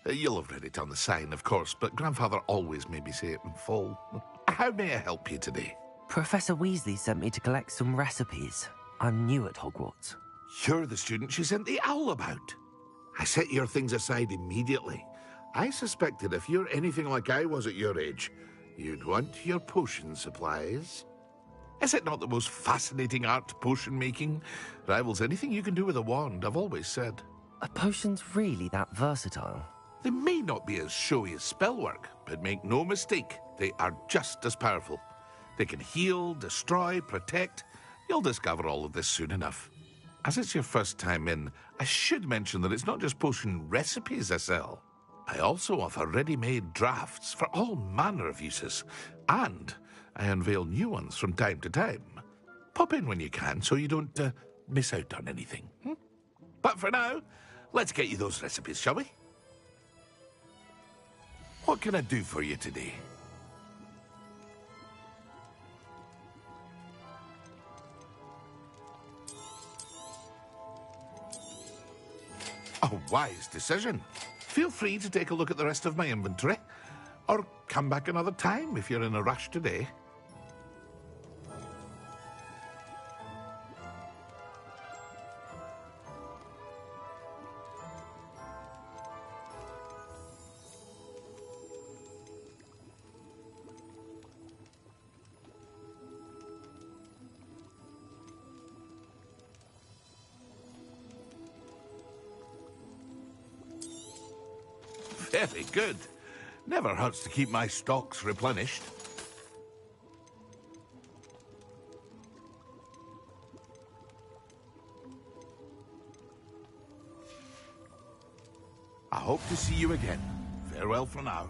You'll have read it on the sign, of course, but Grandfather always made me say it in full. How may I help you today? Professor Weasley sent me to collect some recipes. I'm new at Hogwarts. You're the student she sent the owl about. I set your things aside immediately. I suspected if you're anything like I was at your age, you'd want your potion supplies. Is it not the most fascinating art, potion making? Rivals anything you can do with a wand, I've always said. Are potions really that versatile? They may not be as showy as spellwork, but make no mistake, they are just as powerful. They can heal, destroy, protect. You'll discover all of this soon enough. As it's your first time in, I should mention that it's not just potion recipes I sell. I also offer ready-made drafts for all manner of uses, and I unveil new ones from time to time. Pop in when you can so you don't miss out on anything. But for now, let's get you those recipes, shall we? What can I do for you today? A wise decision. Feel free to take a look at the rest of my inventory, or come back another time if you're in a rush today. Very good. Never hurts to keep my stocks replenished. I hope to see you again. Farewell for now.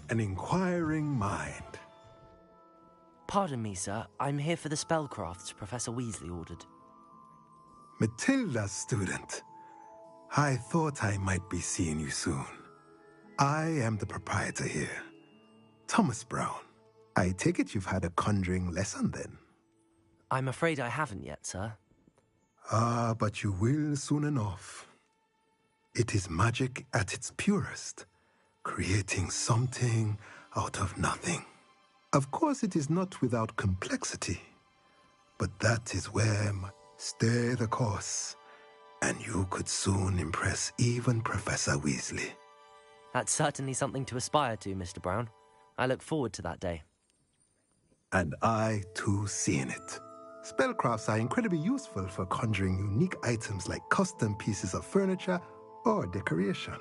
An inquiring mind. Pardon me, sir. I'm here for the spellcrafts Professor Weasley ordered. Matilda's student. I thought I might be seeing you soon. I am the proprietor here, Thomas Brown. I take it you've had a conjuring lesson then? I'm afraid I haven't yet, sir. Ah, but you will soon enough. It is magic at its purest, creating something out of nothing. Of course, it is not without complexity, but that is where stay the course, and you could soon impress even Professor Weasley. That's certainly something to aspire to, Mr. Brown. I look forward to that day. And I, too, seeing it. Spellcrafts are incredibly useful for conjuring unique items like custom pieces of furniture or decoration.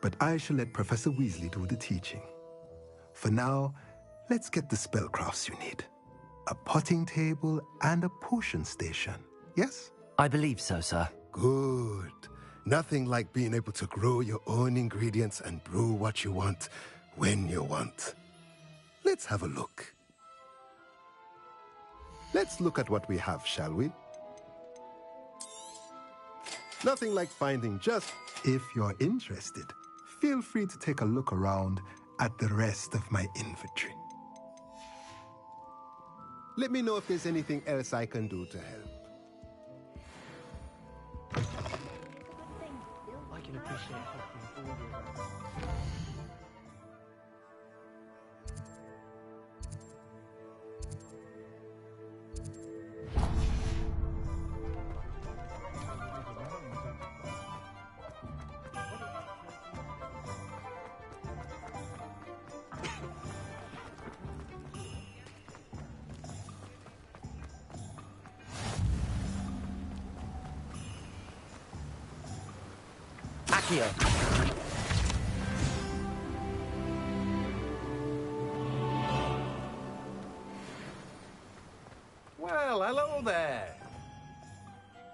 But I shall let Professor Weasley do the teaching. For now, let's get the spellcrafts you need. A potting table and a potion station, yes? I believe so, sir. Good. Nothing like being able to grow your own ingredients and brew what you want, when you want. Let's have a look. Let's look at what we have, shall we? Nothing like finding just... If you're interested, feel free to take a look around at the rest of my inventory. Let me know if there's anything else I can do to help. I can appreciate helping all your friends. Accio. Well, hello there.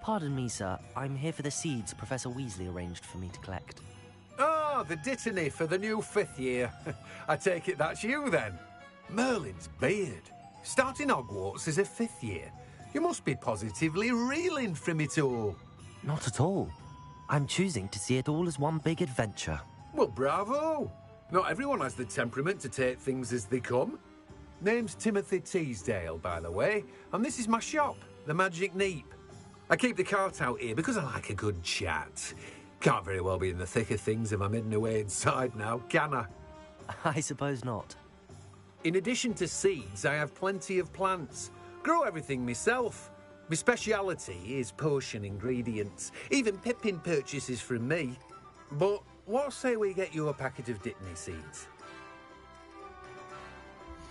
Pardon me, sir. I'm here for the seeds Professor Weasley arranged for me to collect. Ah, the dittany for the new 5th year. I take it that's you, then. Merlin's beard. Starting Hogwarts as a 5th year. You must be positively reeling from it all. Not at all. I'm choosing to see it all as one big adventure. Well, bravo. Not everyone has the temperament to take things as they come. Name's Timothy Teasdale, by the way, and this is my shop, the Magic Neep. I keep the cart out here because I like a good chat. Can't very well be in the thick of things if I'm hidden away inside now, can I? I suppose not. In addition to seeds, I have plenty of plants. Grow everything myself. My speciality is potion ingredients. Even Pippin purchases from me. But what say we get you a packet of dittany seeds?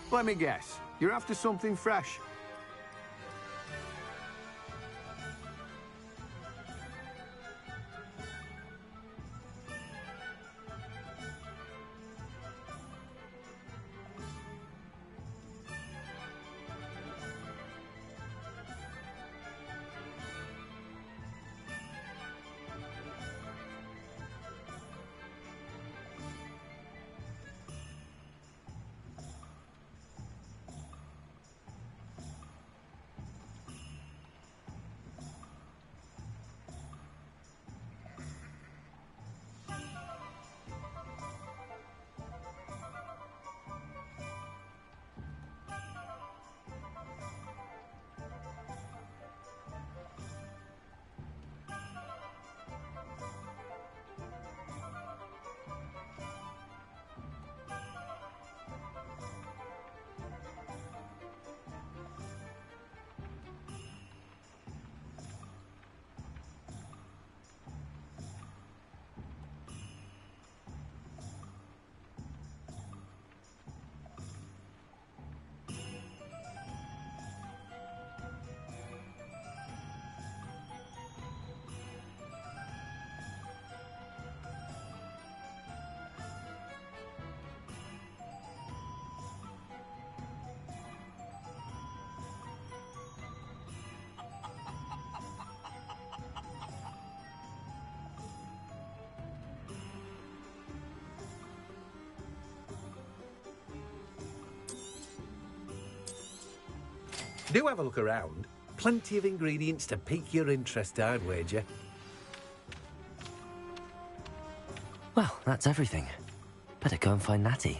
Let me guess. You're after something fresh. Do have a look around. Plenty of ingredients to pique your interest, I'd wager. Well, that's everything. Better go and find Natty.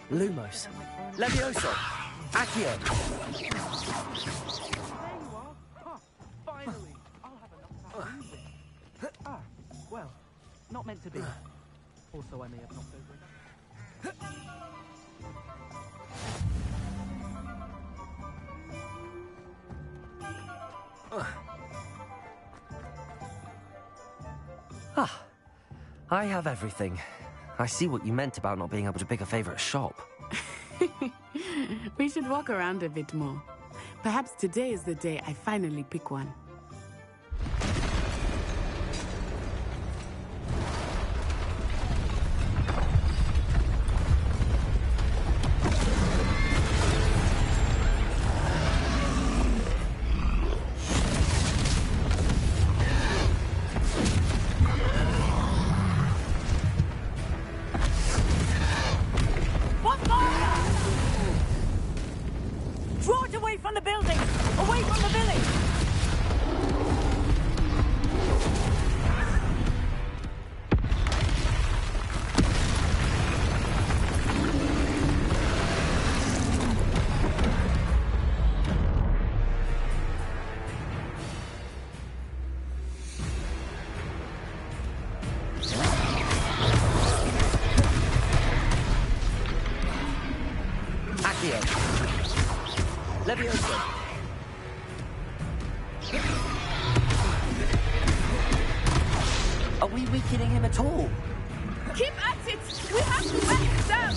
Lumos. Levioso. Accio. There you are. Huh, finally. I'll have enough of that music. Ah, well, not meant to be. Also, I may have knocked over Ah, I have everything. I see what you meant about not being able to pick a favorite shop. We should walk around a bit more. Perhaps today is the day I finally pick one. Levioso. Are we weakening him at all? Keep at it! We have to back it down!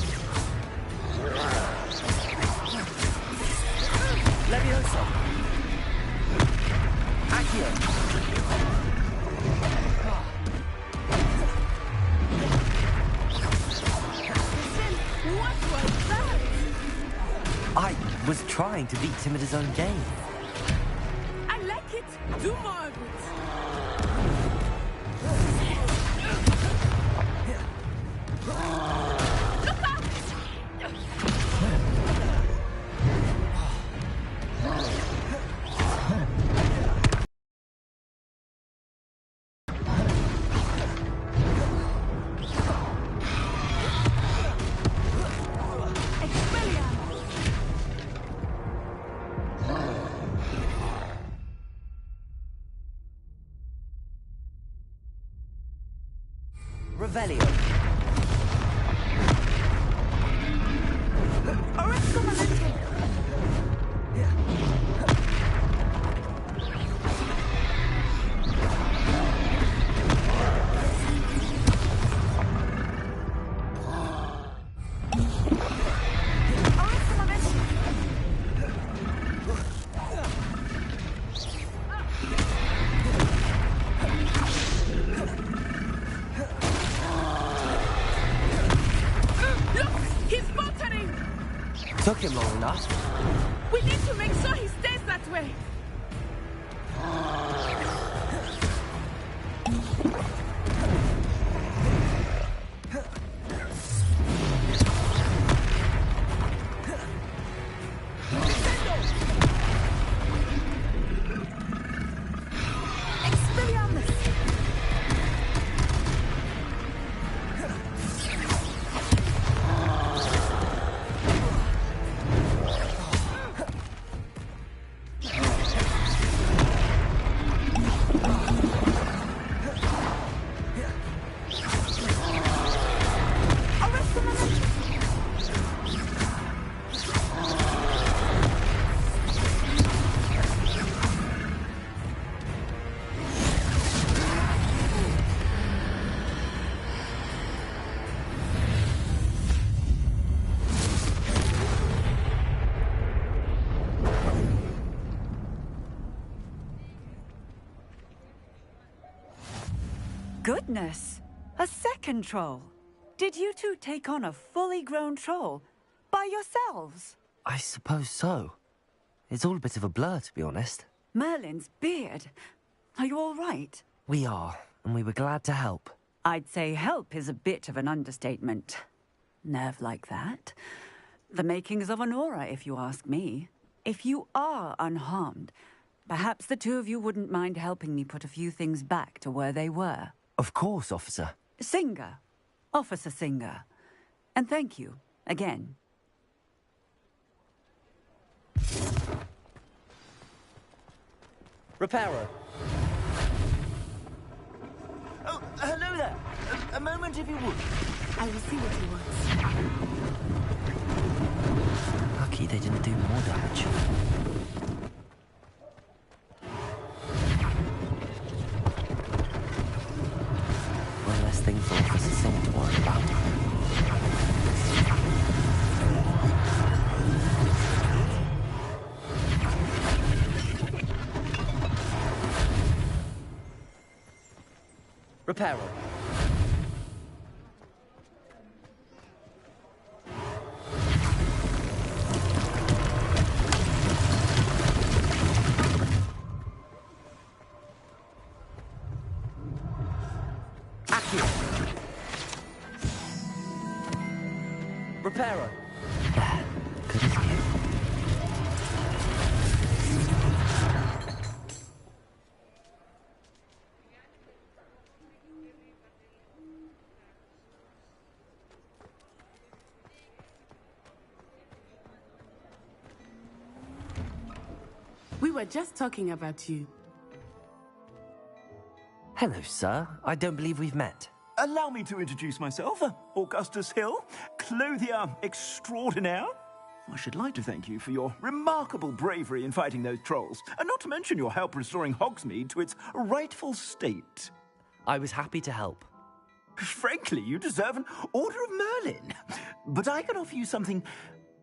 Levioso. Accio. What was that? I was trying to beat him at his own game. I like it. Do more of it. Look out! Revelio. Oresco Momentum. Took him long enough. We need to make sure he stays that way. Goodness! A second troll! Did you two take on a fully grown troll? By yourselves? I suppose so. It's all a bit of a blur, to be honest. Merlin's beard. Are you all right? We are, and we were glad to help. I'd say help is a bit of an understatement. Nerve like that. The makings of an aura, if you ask me. If you are unharmed, perhaps the two of you wouldn't mind helping me put a few things back to where they were. Of course, officer. Singer. Officer Singer. And thank you, again. Reparo. Oh, hello there. A moment if you would. I will see what he wants. Lucky they didn't do more damage. One less thing for Officer Singh to worry about. Reparo. Reparo. Good as new. We were just talking about you. Hello, sir. I don't believe we've met. Allow me to introduce myself, Augustus Hill, clothier extraordinaire. I should like to thank you for your remarkable bravery in fighting those trolls, and not to mention your help restoring Hogsmeade to its rightful state. I was happy to help. Frankly, you deserve an Order of Merlin. But I can offer you something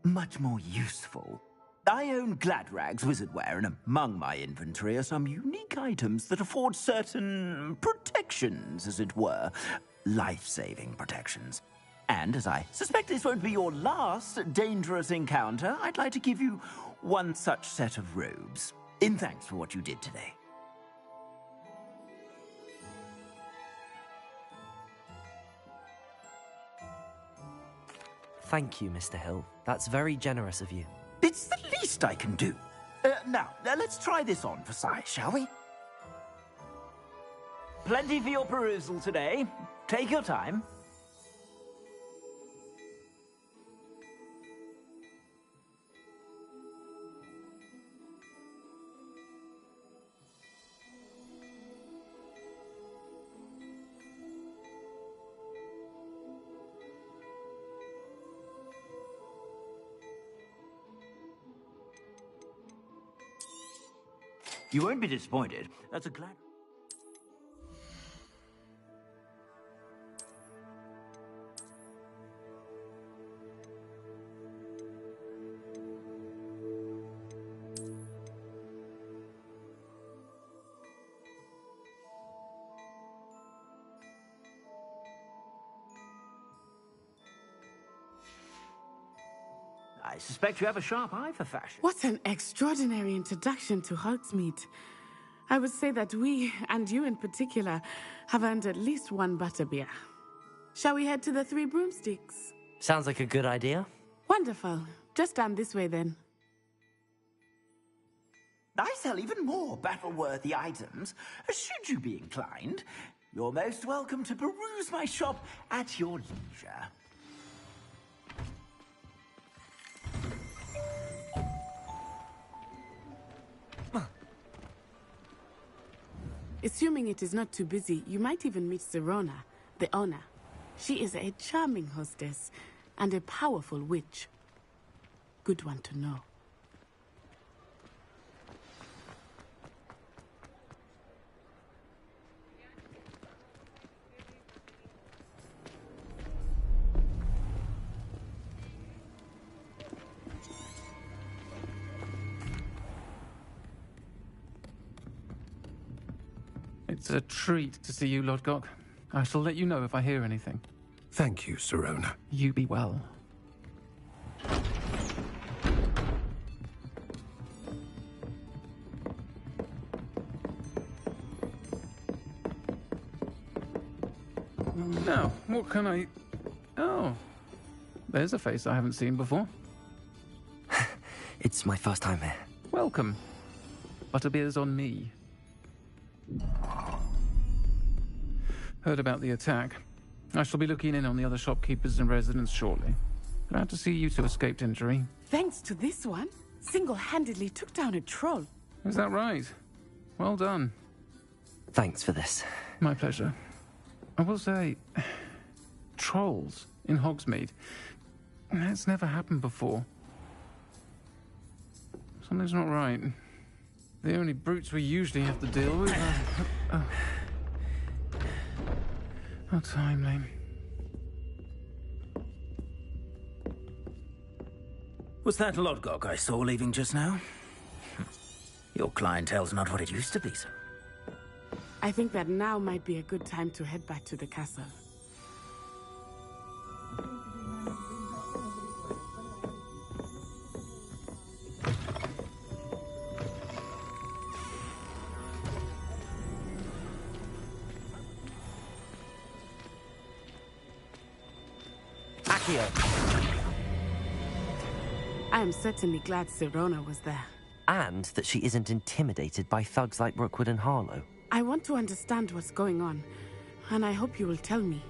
much more useful. I own Gladrag's wizardware, and among my inventory are some unique items that afford certain protections, as it were. Life-saving protections. And as I suspect this won't be your last dangerous encounter, I'd like to give you one such set of robes, in thanks for what you did today. Thank you, Mr. Hill. That's very generous of you. It's the least I can do. Now, let's try this on for size, shall we? Plenty for your perusal today. Take your time. You won't be disappointed. That's a glad... I suspect you have a sharp eye for fashion. What an extraordinary introduction to Hogsmeade. I would say that we, and you in particular, have earned at least one butterbeer. Shall we head to the Three Broomsticks? Sounds like a good idea. Wonderful. Just down this way then. I sell even more battle-worthy items. Should you be inclined, you're most welcome to peruse my shop at your leisure. Assuming it is not too busy, you might even meet Sirona, the owner. She is a charming hostess and a powerful witch. Good one to know. It's a treat to see you, Lodgok. I shall let you know if I hear anything. Thank you, Sirona. You be well. Now, what can I... Oh, there's a face I haven't seen before. It's my first time here. Welcome. Butterbeer's on me. Heard about the attack. I shall be looking in on the other shopkeepers and residents shortly. Glad to see you two escaped injury. Thanks to this one, single-handedly took down a troll. Is that right? Well done. Thanks for this. My pleasure. I will say, trolls in Hogsmeade. That's never happened before. Something's not right. The only brutes we usually have to deal with are... How timely. Was that Lodgok I saw leaving just now? Your clientele's not what it used to be, sir. I think that now might be a good time to head back to the castle. I am certainly glad Sirona was there. And that she isn't intimidated by thugs like Rookwood and Harlow. I want to understand what's going on, and I hope you will tell me.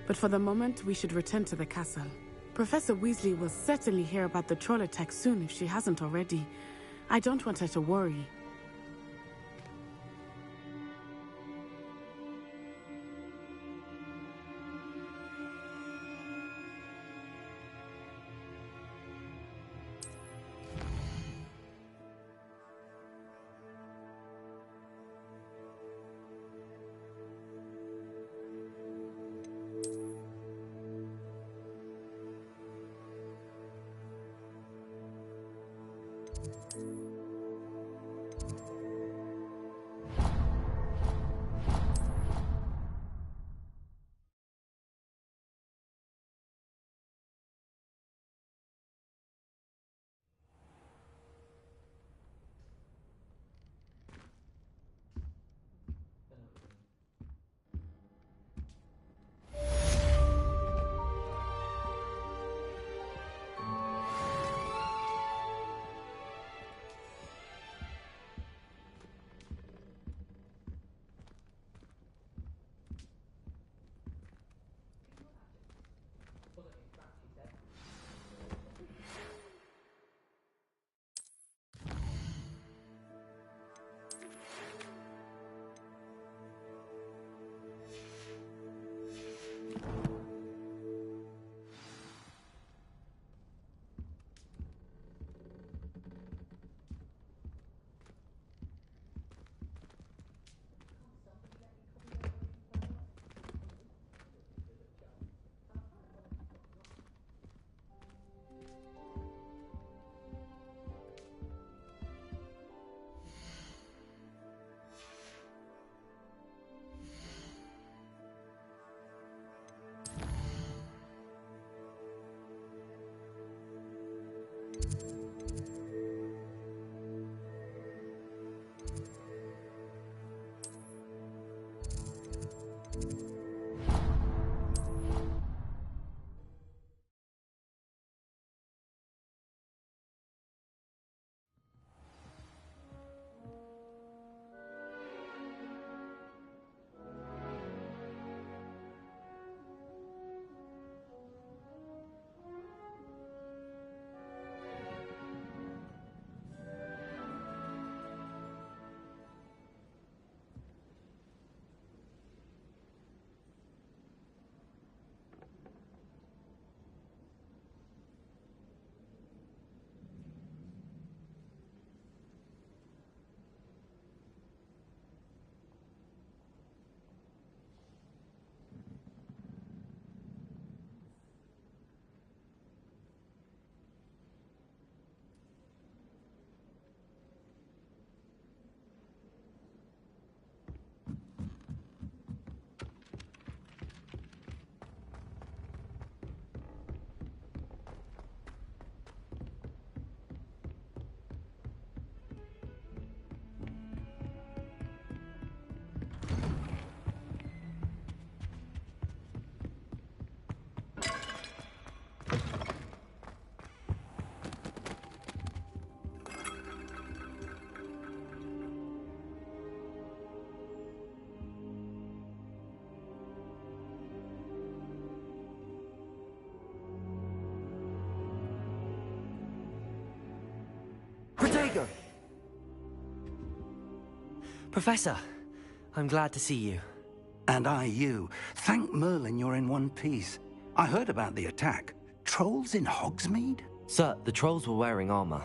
But for the moment, we should return to the castle. Professor Weasley will certainly hear about the troll attack soon if she hasn't already. I don't want her to worry. Professor, I'm glad to see you. And I you. Thank Merlin you're in one piece. I heard about the attack. Trolls in Hogsmeade? Sir, the trolls were wearing armor.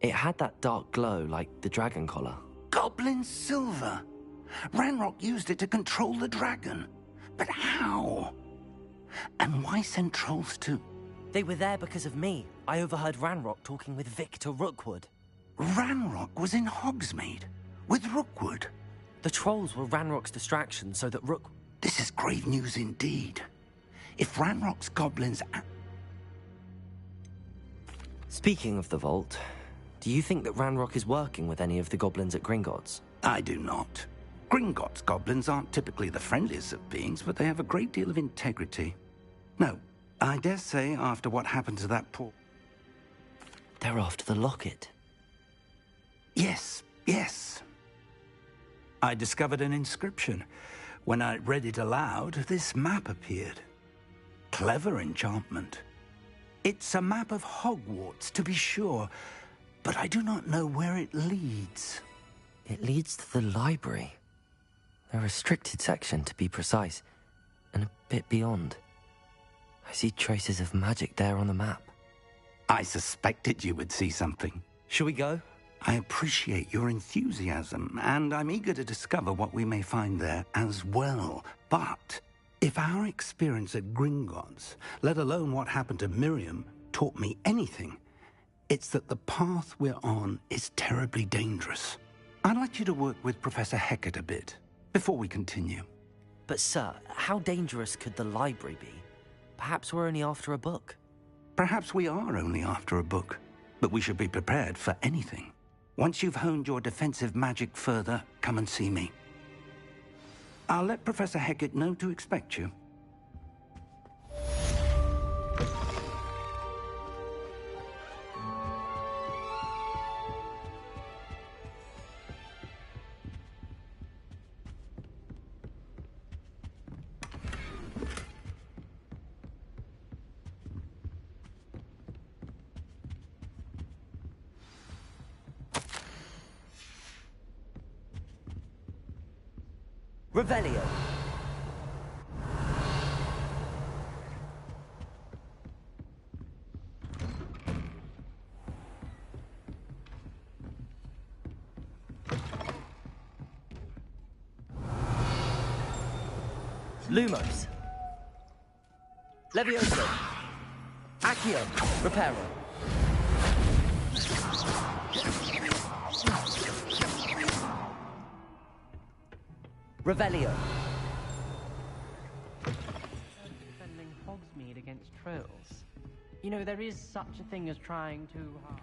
It had that dark glow like the dragon collar. Goblin silver! Ranrock used it to control the dragon. But how? And why send trolls to... They were there because of me. I overheard Ranrock talking with Victor Rookwood. Ranrock was in Hogsmeade? With Rookwood? The trolls were Ranrock's distraction so that Rook... This is grave news indeed. If Ranrock's goblins... Speaking of the vault, do you think that Ranrock is working with any of the goblins at Gringotts? I do not. Gringotts goblins aren't typically the friendliest of beings, but they have a great deal of integrity. No, I dare say after what happened to that poor... They're after the locket. Yes, yes. I discovered an inscription. When I read it aloud, this map appeared. Clever enchantment. It's a map of Hogwarts, to be sure, but I do not know where it leads. It leads to the library. A restricted section, to be precise, and a bit beyond. I see traces of magic there on the map. I suspected you would see something. Shall we go? I appreciate your enthusiasm, and I'm eager to discover what we may find there as well. But if our experience at Gringotts, let alone what happened to Miriam, taught me anything, it's that the path we're on is terribly dangerous. I'd like you to work with Professor Hecat a bit, before we continue. But sir, how dangerous could the library be? Perhaps we're only after a book. Perhaps we are only after a book, but we should be prepared for anything. Once you've honed your defensive magic further, come and see me. I'll let Professor Hecat know to expect you. Revelio. Lumos. Levioso. Accio. Reparo. Revelio. Defending Hogsmeade against trolls. You know, there is such a thing as trying too hard.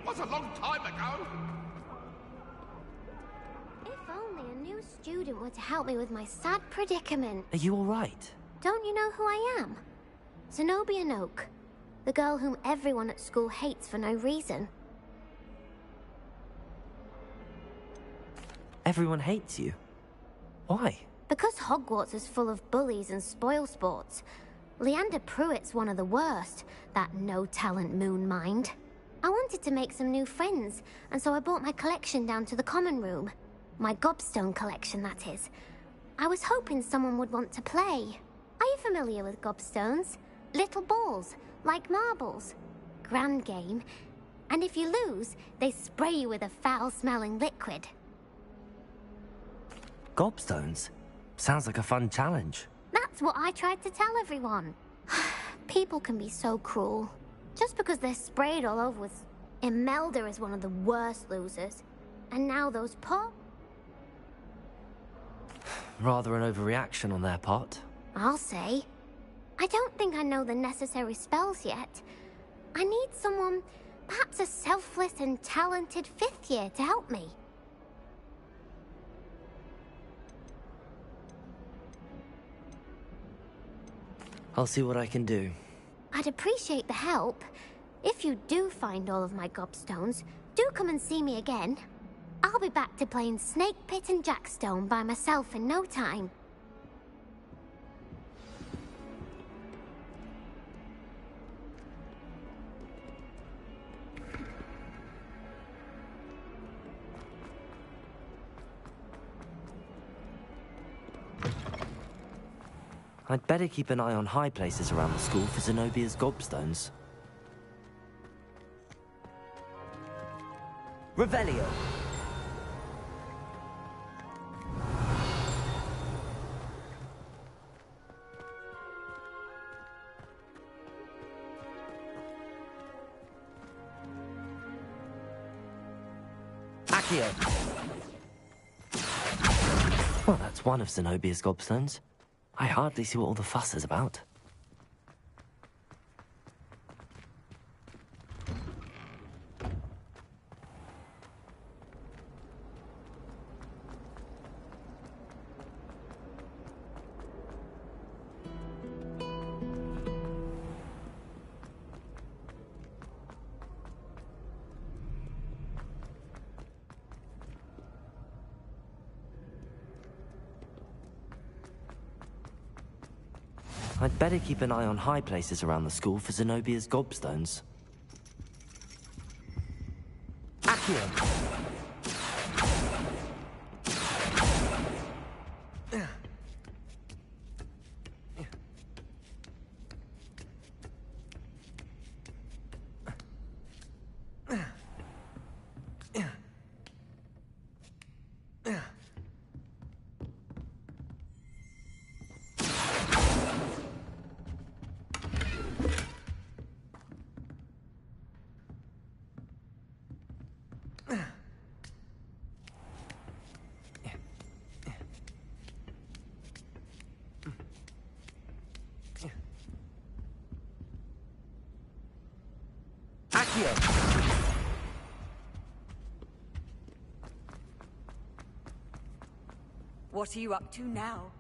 Was a long time ago. If only a new student were to help me with my sad predicament. Are you all right? Don't you know who I am? Zenobia Noak, the girl whom everyone at school hates for no reason. Everyone hates you. Why? Because Hogwarts is full of bullies and spoilsports. Leander Pruitt's one of the worst, that no-talent moon mind. I wanted to make some new friends, and so I brought my collection down to the common room. My gobstone collection, that is. I was hoping someone would want to play. Are you familiar with gobstones? Little balls, like marbles. Grand game. And if you lose, they spray you with a foul-smelling liquid. Gobstones? Sounds like a fun challenge. That's what I tried to tell everyone. People can be so cruel. Just because they're sprayed all over with... Imelda is one of the worst losers. And now those Rather an overreaction on their part. I'll say. I don't think I know the necessary spells yet. I need someone, perhaps a selfless and talented fifth year to help me. I'll see what I can do. I'd appreciate the help. If you do find all of my gobstones, do come and see me again. I'll be back to playing Snake Pit and Jackstone by myself in no time. I'd better keep an eye on high places around the school for Zenobia's gobstones. Revelio. Accio. Well, that's one of Zenobia's gobstones. I hardly see what all the fuss is about. I'd better keep an eye on high places around the school for Zenobia's gobstones. Accio. What are you up to now?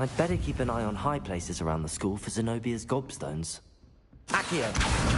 I'd better keep an eye on high places around the school for Zenobia's gobstones. Accio!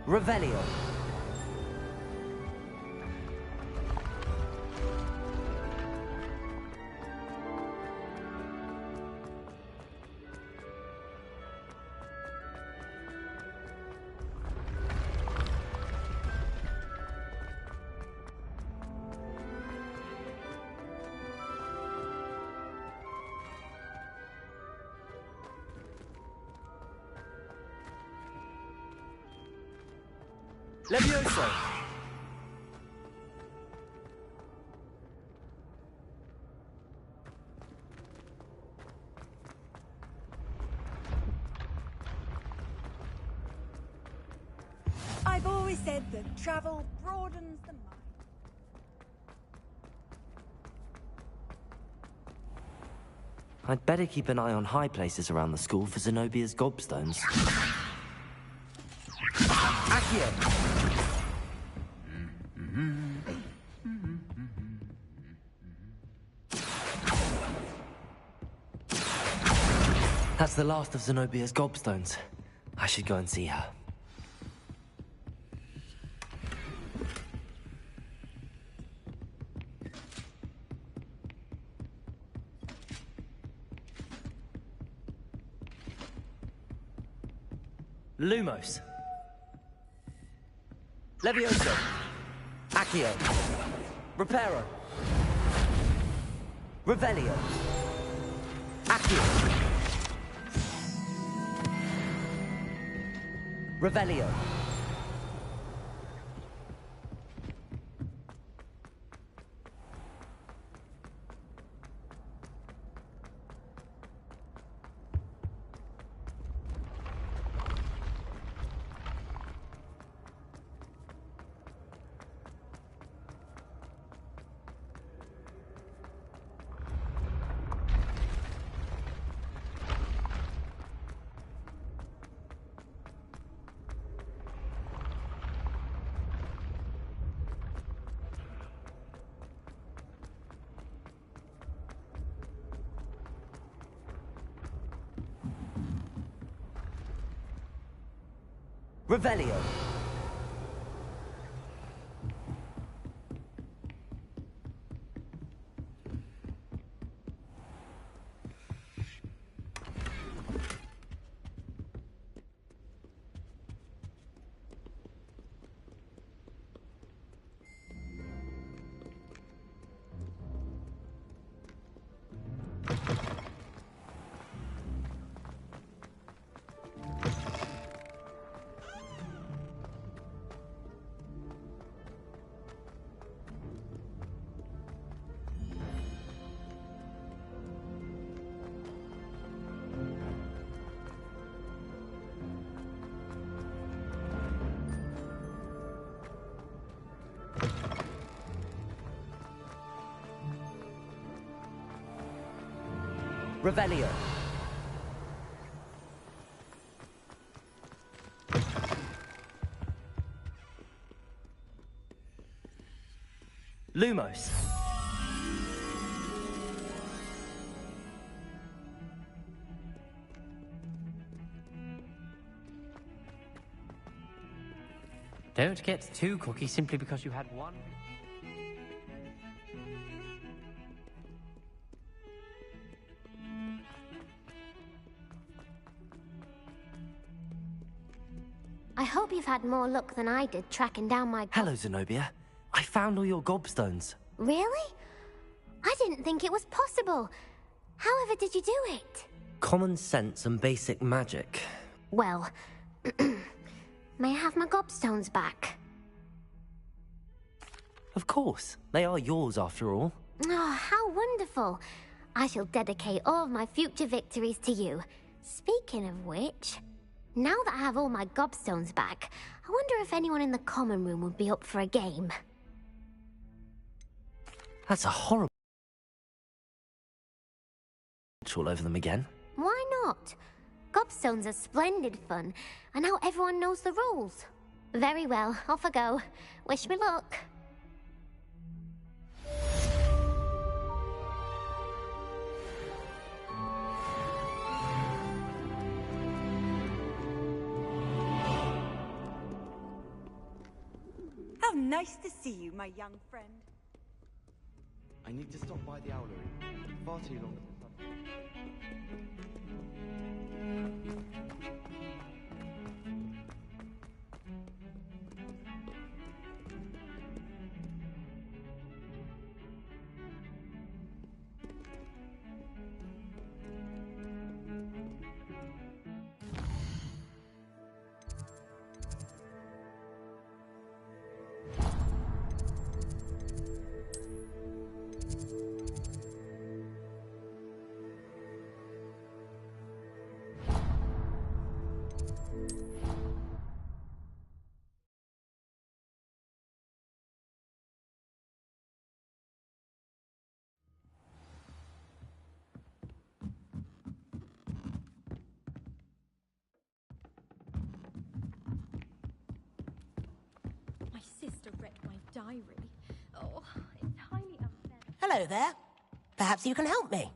Revelio. Levioso! I've always said that travel broadens the mind. I'd better keep an eye on high places around the school for Zenobia's gobstones. Accio! That's the last of Zenobia's gobstones. I should go and see her. Lumos. Levioso! Accio! Reparo! Revelio! Accio! Revelio! Revelio! Revelio! Lumos. Don't get too cocky simply because you had one. I hope you've had more luck than I did tracking down my... Hello, Zenobia. I found all your gobstones. Really? I didn't think it was possible. However did you do it? Common sense and basic magic. Well, may I have my gobstones back? Of course. They are yours, after all. Oh, how wonderful. I shall dedicate all of my future victories to you. Speaking of which, now that I have all my gobstones back, I wonder if anyone in the common room would be up for a game. That's a horrible... all over them again. Why not? Gobstones are splendid fun, and now everyone knows the rules. Very well, off I go. Wish me luck. How nice to see you, my young friend. I need to stop by the owlery. Far too long. to wreck my diary. Oh, it's highly unfair. Hello there. Perhaps you can help me.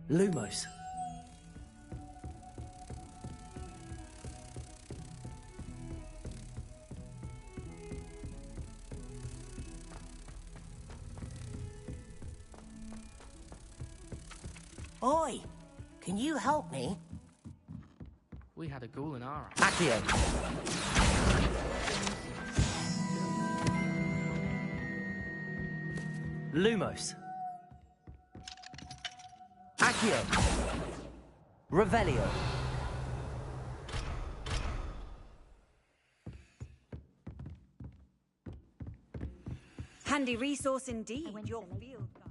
Lumos. Oi, can you help me? We had a ghoul in our eye. Accio. Lumos. Accio. Revelio. Handy resource indeed. Your field.